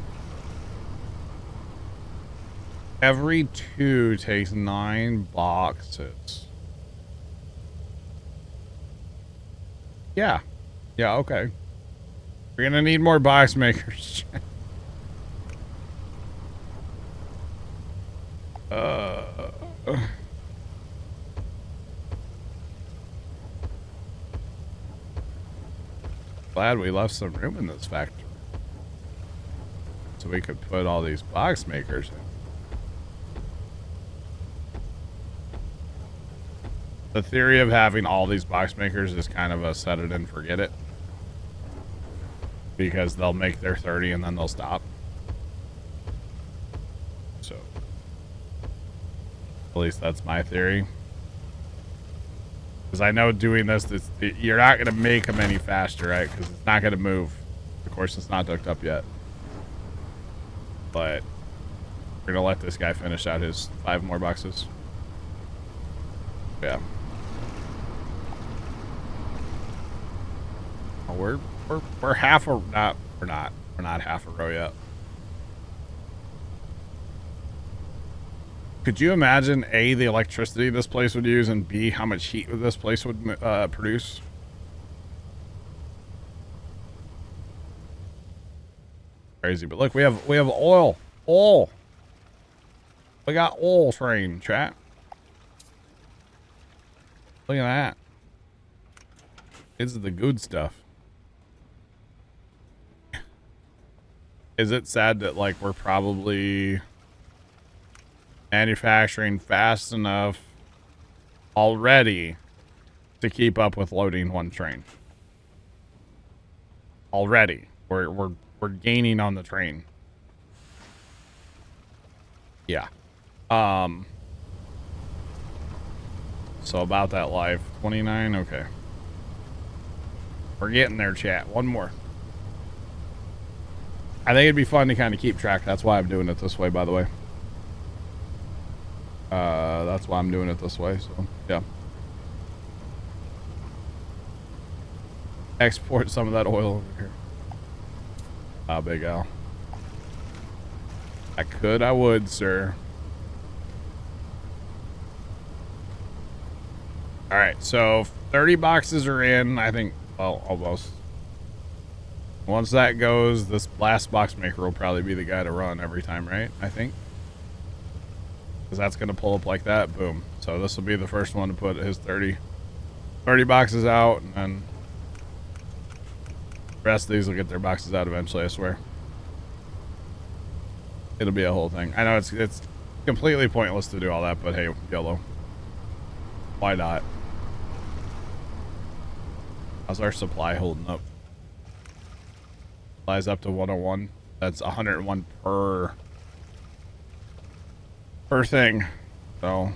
Every 2 takes 9 boxes. Yeah. Yeah, okay. We're gonna need more box makers. Glad we left some room in this factory. So we could put all these box makers in. The theory of having all these box makers is kind of a set it and forget it. Because they'll make their 30 and then they'll stop. At least that's my theory. Because I know doing this, you're not going to make them any faster, right? Because it's not going to move. Of course, it's not hooked up yet. But we're going to let this guy finish out his 5 more boxes. Yeah. Oh, we're half a... Not, we're not. We're not half a row yet. Could you imagine, A, the electricity this place would use, and B, how much heat this place would produce? Crazy, but look, we have oil. Oil. We got oil train, chat. Look at that. This is the good stuff. Is it sad that, like, we're probably manufacturing fast enough already to keep up with loading one train? Already. We're gaining on the train. Yeah. So about that life. 29, okay. We're getting there, chat. One more. I think it'd be fun to kind of keep track. That's why I'm doing it this way, by the way. That's why I'm doing it this way, so, yeah. Export some of that oil over here. Ah, Big Al. I would, sir. Alright, so 30 boxes are in, I think, well, almost. Once that goes, this last box maker will probably be the guy to run every time, right? I think. Because that's going to pull up like that. Boom. So this will be the first one to put his 30 boxes out, and then the rest of these will get their boxes out eventually, I swear. It'll be a whole thing. I know it's completely pointless to do all that, but hey, YOLO. Why not? How's our supply holding up? Supplies up to 101. That's 101 per thing. So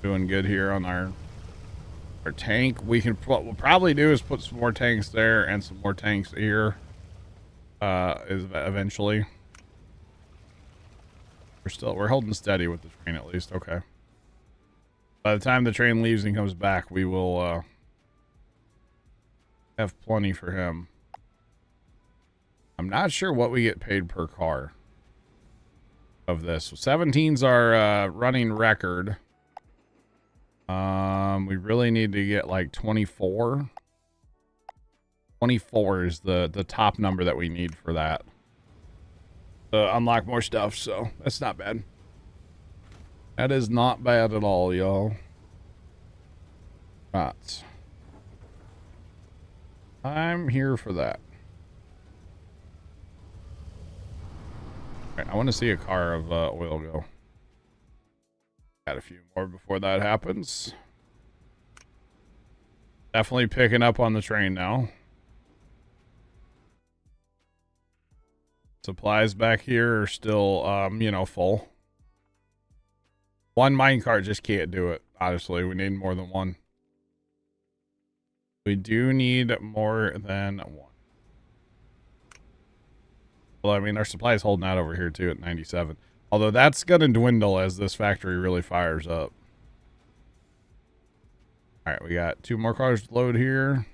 doing good here on our tank. We can what we'll probably do is put some more tanks there and some more tanks here. Is eventually. We're holding steady with the train at least. Okay. By the time the train leaves and comes back, we will have plenty for him. I'm not sure what we get paid per car of this. 17's our running record. We really need to get like 24. 24 is the top number that we need for that. Unlock more stuff, so that's not bad. That is not bad at all, y'all. Right. I'm here for that. Alright, I want to see a car of oil go. Got a few more before that happens. Definitely picking up on the train now. Supplies back here are still, you know, full. One minecart just can't do it. Honestly, we need more than one. We do need more than one. Well, I mean, our supply is holding out over here too at 97. Although that's going to dwindle as this factory really fires up. All right, we got 2 more cars to load here.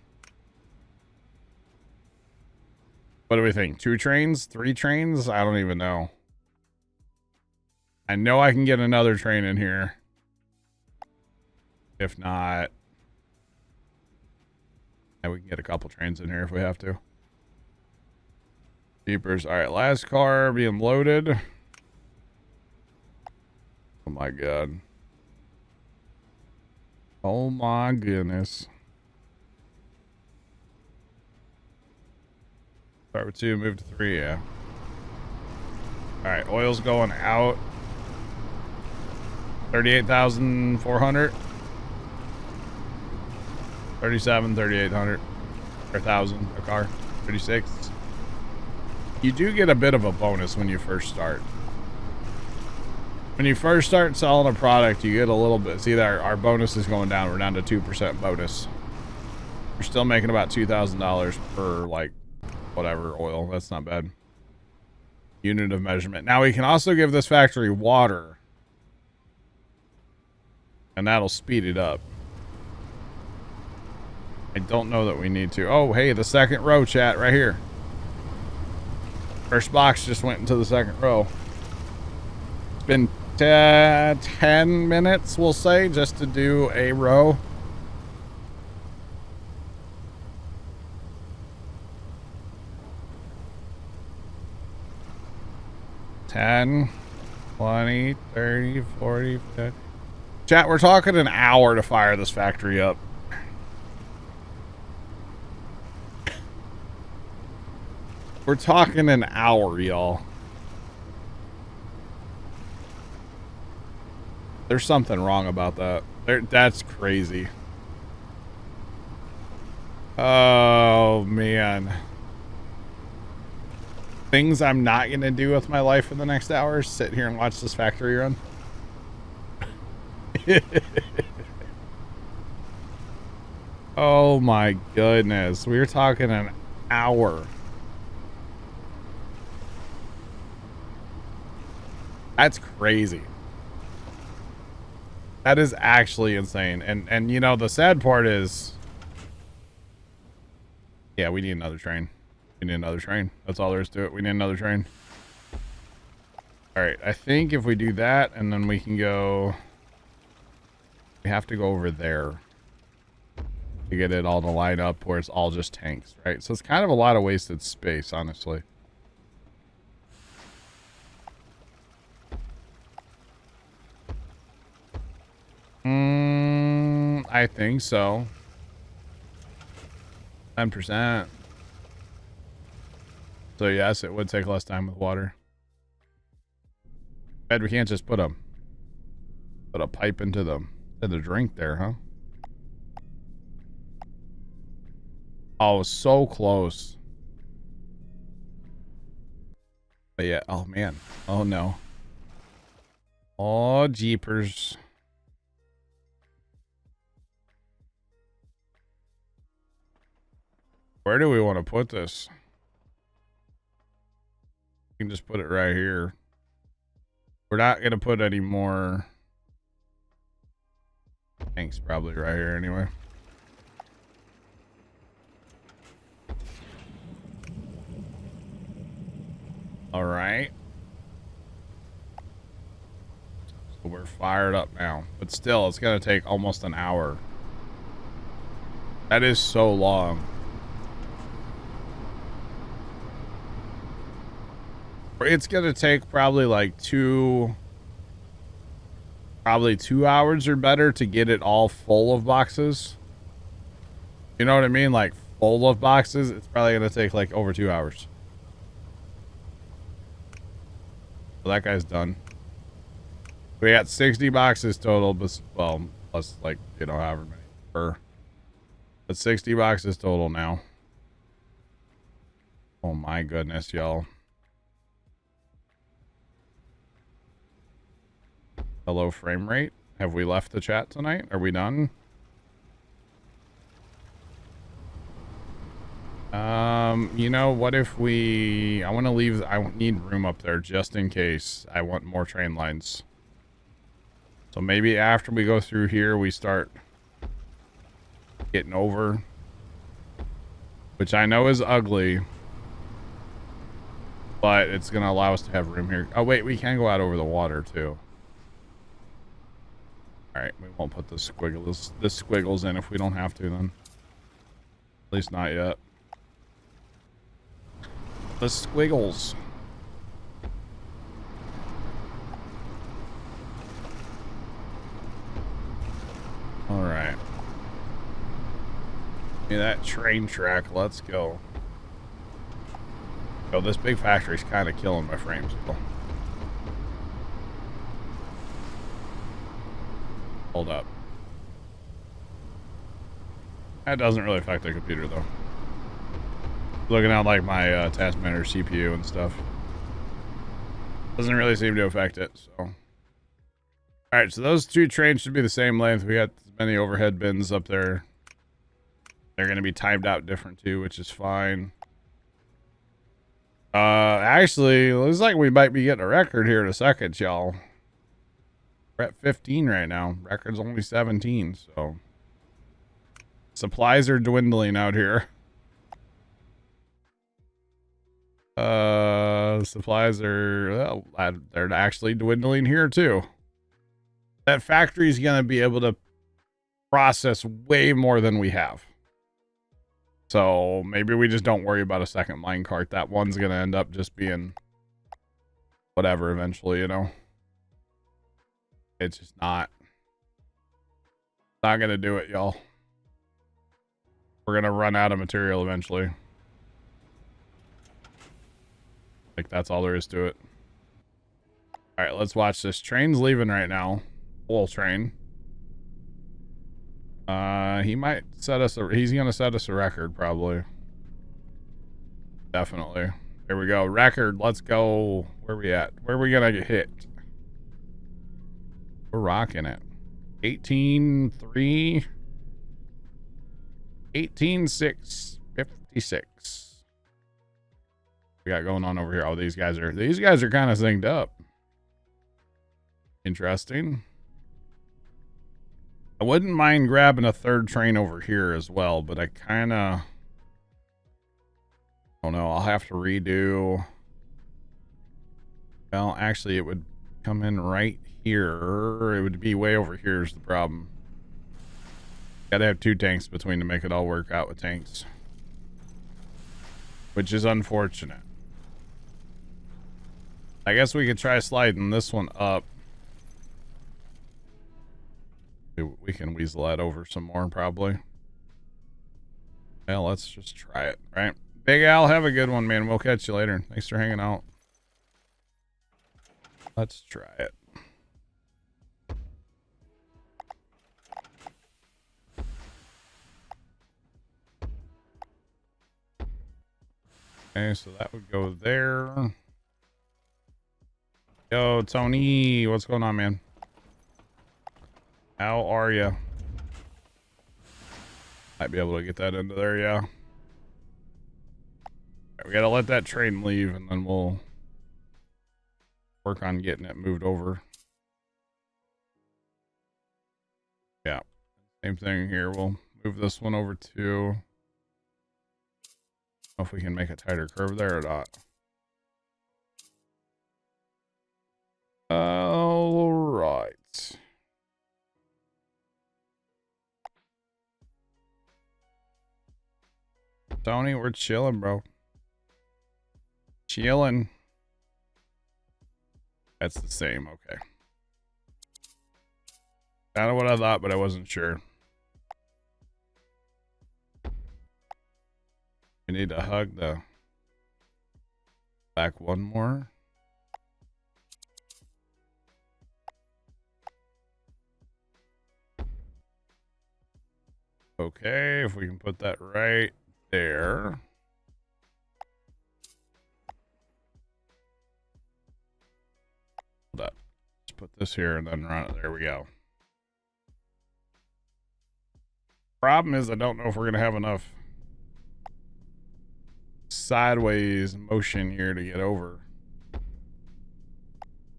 What do we think? 2 trains? 3 trains? I don't even know. I know I can get another train in here. If not, yeah, we can get a couple trains in here if we have to. Jeepers. All right, last car being loaded. Oh my god. Oh my goodness. Start with 2, move to 3, yeah. Alright, oil's going out. 38,400. 37, 3,800. Or 1,000 a car. 36. You do get a bit of a bonus when you first start. When you first start selling a product, you get a little bit. See, our bonus is going down. We're down to 2% bonus. We're still making about $2,000 per, like, whatever oil. That's not bad. Unit of measurement. Now we can also give this factory water, and that'll speed it up. I don't know that we need to. Oh, hey, the second row, chat, right here. First box just went into the second row. It's been 10 minutes, we'll say, just to do a row. $10, $20, $30, $40, $50. Chat, we're talking an hour to fire this factory up. We're talking an hour, y'all. There's something wrong about that. That's crazy. Oh, man. Things I'm not going to do with my life for the next hour. Sit here and watch this factory run. Oh, my goodness. We were talking an hour. That's crazy. That is actually insane. And you know, the sad part is, yeah, we need another train. We need another train. That's all there is to it. We need another train. All right. I think if we do that and then we can go, we have to go over there to get it all to line up where it's all just tanks, right? So it's kind of a lot of wasted space, honestly. I think so. 10%. So yes, it would take less time with water. Bed, we can't just put a pipe into the drink there, huh? Oh, so close. But yeah, oh man. Oh no. Oh jeepers. Where do we want to put this? We can just put it right here. We're not going to put any more tanks probably right here anyway. All right. So we're fired up now. But still, it's going to take almost an hour. That is so long. It's going to take probably like 2 hours or better to get it all full of boxes. You know what I mean? Like full of boxes. It's probably going to take like over 2 hours. Well, that guy's done. We got 60 boxes total, but well, plus like, you know, however many per. But 60 boxes total now. Oh my goodness, y'all. Hello, frame rate. Have we left the chat tonight? Are we done? You know, what if we... I want to leave... I need room up there just in case I want more train lines. So maybe after we go through here, we start getting over. Which I know is ugly. But it's going to allow us to have room here. Oh, wait. We can go out over the water, too. Alright, we won't put the squiggles in if we don't have to then. At least not yet. The squiggles. Alright. Give me that train track, let's go. Oh, this big factory's kind of killing my frames still. Hold up. That doesn't really affect the computer though. Looking at like my task manager CPU and stuff. Doesn't really seem to affect it, so. All right, so those two trains should be the same length. We got as many overhead bins up there. They're going to be timed out different too, which is fine. Actually, looks like we might be getting a record here in a second, y'all. We're at 15 right now. Record's only 17, so supplies are dwindling out here. Supplies are, well, they're actually dwindling here too. That factory's gonna be able to process way more than we have. So maybe we just don't worry about a second mine cart. That one's gonna end up just being whatever eventually, you know. It's just not gonna do it, y'all. We're gonna run out of material eventually. Like, that's all there is to it. All right, let's watch this. Train's leaving right now. Full train. He might set us he's gonna set us a record probably. Definitely. Here we go. Record. Let's go. Where we at? Where are we gonna get hit? We're rocking it. 18.3. 18.6. 56. We got going on over here. Oh, these guys are kind of synced up. Interesting. I wouldn't mind grabbing a third train over here as well, but I kind of don't know. I'll have to redo. Well, actually, it would come in right here. It would be way over here is the problem. Gotta have two tanks between to make it all work out with tanks, which is unfortunate. I guess we could try sliding this one up. We can weasel that over some more, probably. Well, let's just try it, right? Big Al, have a good one, man. We'll catch you later. Thanks for hanging out. Let's try it. Okay, so that would go there. Yo, Tony, what's going on, man? How are you? Might be able to get that into there, yeah. We gotta let that train leave, and then we'll work on getting it moved over. Yeah, same thing here. We'll move this one over to. Know if we can make a tighter curve there or not. All right. Tony, we're chilling, bro. Chilling. That's the same. Okay. Kind of what I thought, but I wasn't sure. We need to hug the back one more. Okay, if we can put that right there. Hold up. Let's put this here and then run it. There we go. Problem is, I don't know if we're going to have enough sideways motion here to get over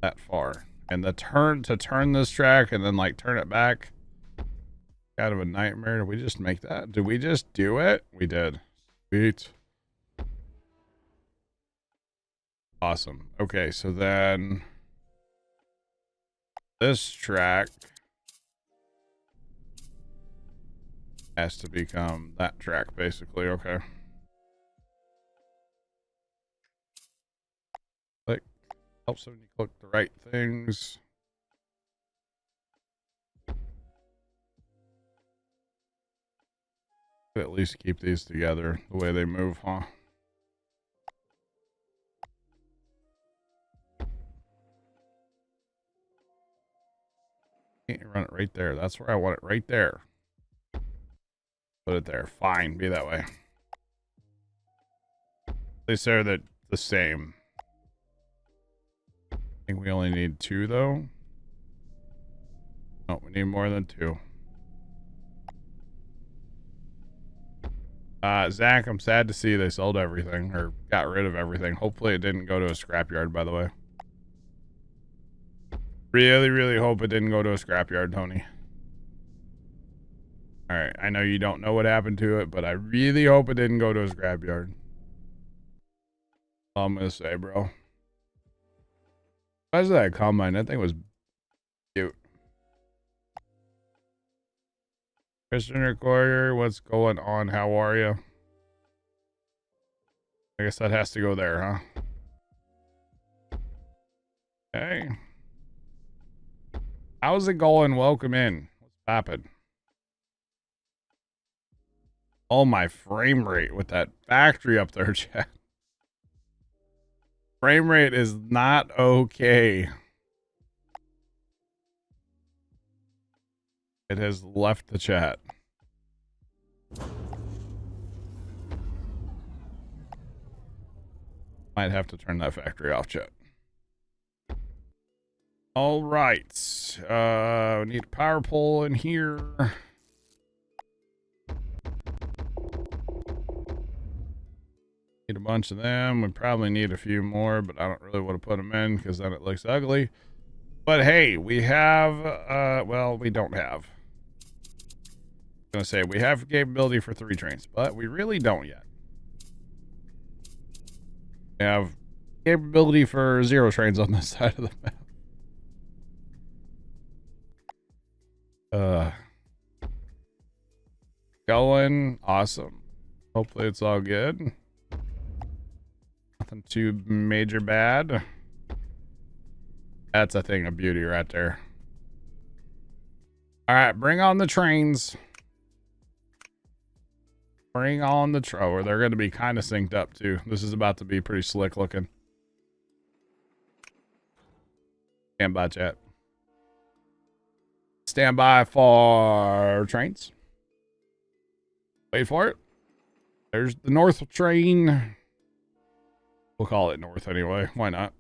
that far. And the turn to turn this track and then like turn it back, kind of a nightmare. Did we just make that? Did we just do it? We did. Sweet. Awesome. Okay, so then this track has to become that track, basically. Okay. Click. Helps when you click the right things. At least keep these together the way they move, huh? Can't you run it right there? That's where I want it, right there. Put it there. Fine, be that way. They say that the same. I think we only need two though. Oh, we need more than 2. Zach, I'm sad to see they sold everything or got rid of everything. Hopefully it didn't go to a scrapyard, by the way. Really, really hope it didn't go to a scrapyard, Tony. Alright, I know you don't know what happened to it, but I really hope it didn't go to a scrapyard. All I'm gonna say, bro. Why is that combine? That thing was cute. Christian Recorder, what's going on? How are you? I guess that has to go there, huh? Okay. How's it going? Welcome in. What's happened? Oh, my frame rate with that factory up there, chat. Frame rate is not okay. It has left the chat. Might have to turn that factory off, chat. All right. We need a power pole in here. Need a bunch of them. We probably need a few more, but I don't really want to put them in because then it looks ugly. But hey, we have, well, we don't have. I was gonna say we have capability for 3 trains, but we really don't yet. We have capability for 0 trains on this side of the map. Going awesome. Hopefully it's all good. Nothing too major bad. That's a thing of beauty right there. All right, bring on the trains. Bring on the or they're going to be kind of synced up too. This is about to be pretty slick looking. Stand by, chat. Stand by for trains. Wait for it. There's the north train. We'll call it north anyway. Why not?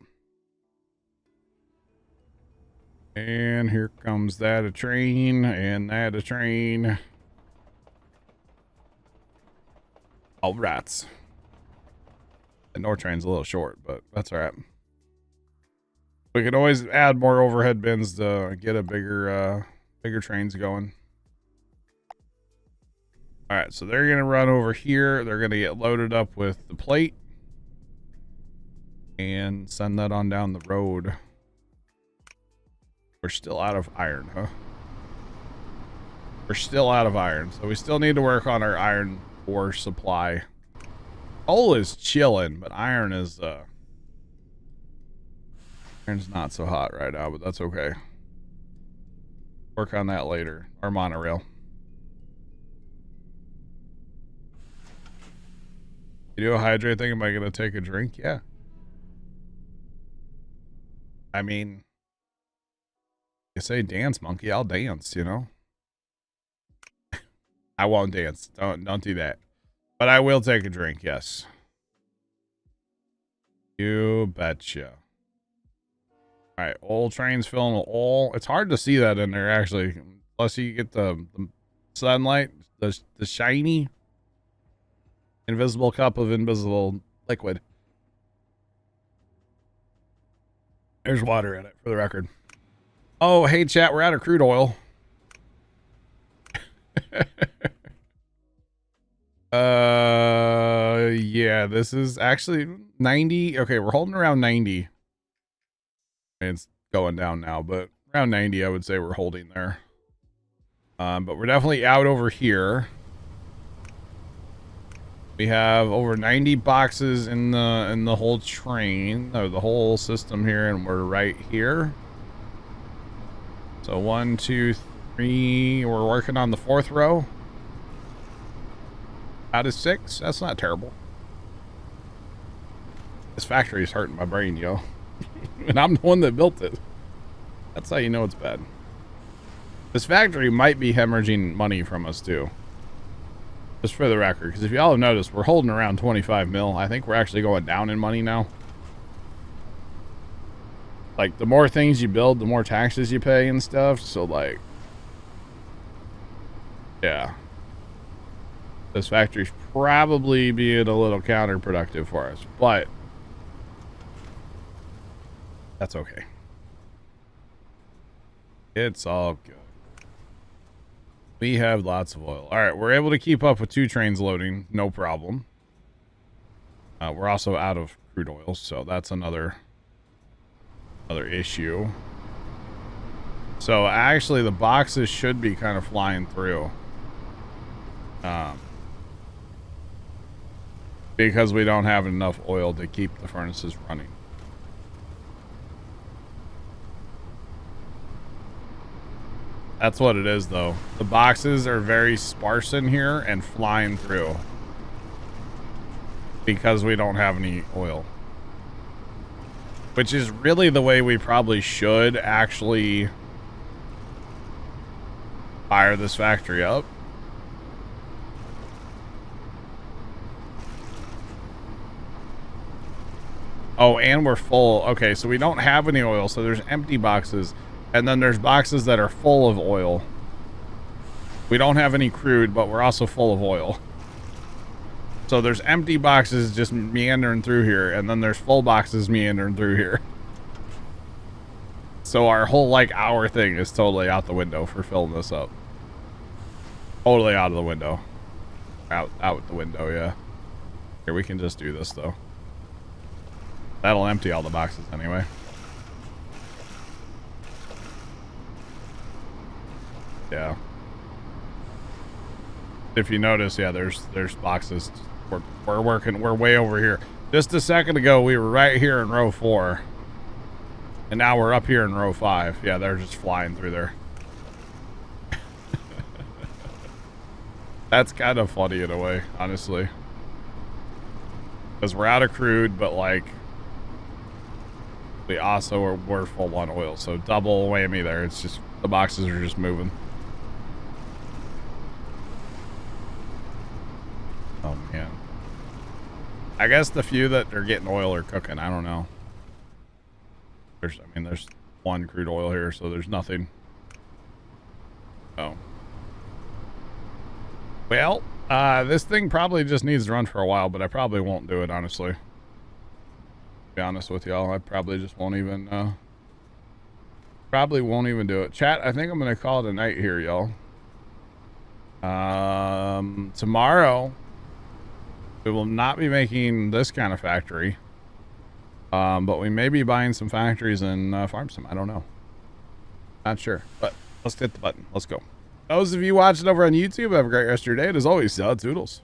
And here comes that a train and that a train. All rats. The north train's a little short, but that's all right. We could always add more overhead bins to get a bigger trains going. All right, so they're gonna run over here. They're gonna get loaded up with the plate and send that on down the road. We're still out of iron, huh? We're still out of iron, so we still need to work on our iron ore supply. Coal is chilling, but iron is iron's not so hot right now, but that's okay. Work on that later. Our monorail. You do a hydrate thing? Am I gonna take a drink? Yeah. I mean, you say dance, monkey, I'll dance, you know? I won't dance. Don't do that. But I will take a drink, yes. You betcha. Alright, oil trains filling with oil. It's hard to see that in there, actually. Unless you get the sunlight, the shiny, invisible cup of invisible liquid. There's water in it, for the record. Oh, hey, chat, we're out of crude oil. Yeah, this is actually 90. Okay, we're holding around 90. It's going down now, but around 90, I would say we're holding there. But we're definitely out over here. We have over 90 boxes in the whole train, or the whole system here, and we're right here. So 1, 2, 3. We're working on the 4th row. Out of 6. That's not terrible. This factory is hurting my brain, yo. And I'm the one that built it. That's how you know it's bad. This factory might be hemorrhaging money from us too. Just for the record, because if y'all have noticed, we're holding around 25 mil. I think we're actually going down in money now. Like, the more things you build, the more taxes you pay and stuff. So, like, Yeah. This factory's probably being a little counterproductive for us, but that's okay. It's all good. We have lots of oil. All right, we're able to keep up with 2 trains loading, no problem. We're also out of crude oil, so that's another issue. So actually, the boxes should be kind of flying through, because we don't have enough oil to keep the furnaces running. That's what it is, though. The boxes are very sparse in here and flying through because we don't have any oil. Which is really the way we probably should actually fire this factory up. Oh, and we're full. Okay, so we don't have any oil, so there's empty boxes. And then there's boxes that are full of oil. We don't have any crude, but we're also full of oil. So there's empty boxes just meandering through here, and then there's full boxes meandering through here. So our whole, like, hour thing is totally out the window for filling this up. Totally out of the window. Out the window, yeah. Here, we can just do this, though. That'll empty all the boxes anyway. Yeah. If you notice, yeah, there's boxes. We're working. We're way over here. Just a second ago, we were right here in row 4, and now we're up here in row 5. Yeah, they're just flying through there. That's kind of funny in a way, honestly, because we're out of crude, but like we also we're full on oil, so double whammy there. It's just the boxes are just moving. Oh man, I guess the few that are getting oil are cooking. I don't know. There's 1 crude oil here, so there's nothing. Oh. Well, this thing probably just needs to run for a while, but I probably won't do it, honestly. To be honest with y'all, I probably just won't even, do it. Chat, I think I'm going to call it a night here, y'all. Tomorrow, we will not be making this kind of factory. But we may be buying some factories and farm some. I don't know. Not sure. But let's hit the button. Let's go. Those of you watching over on YouTube, have a great rest of your day. And as always, toodles.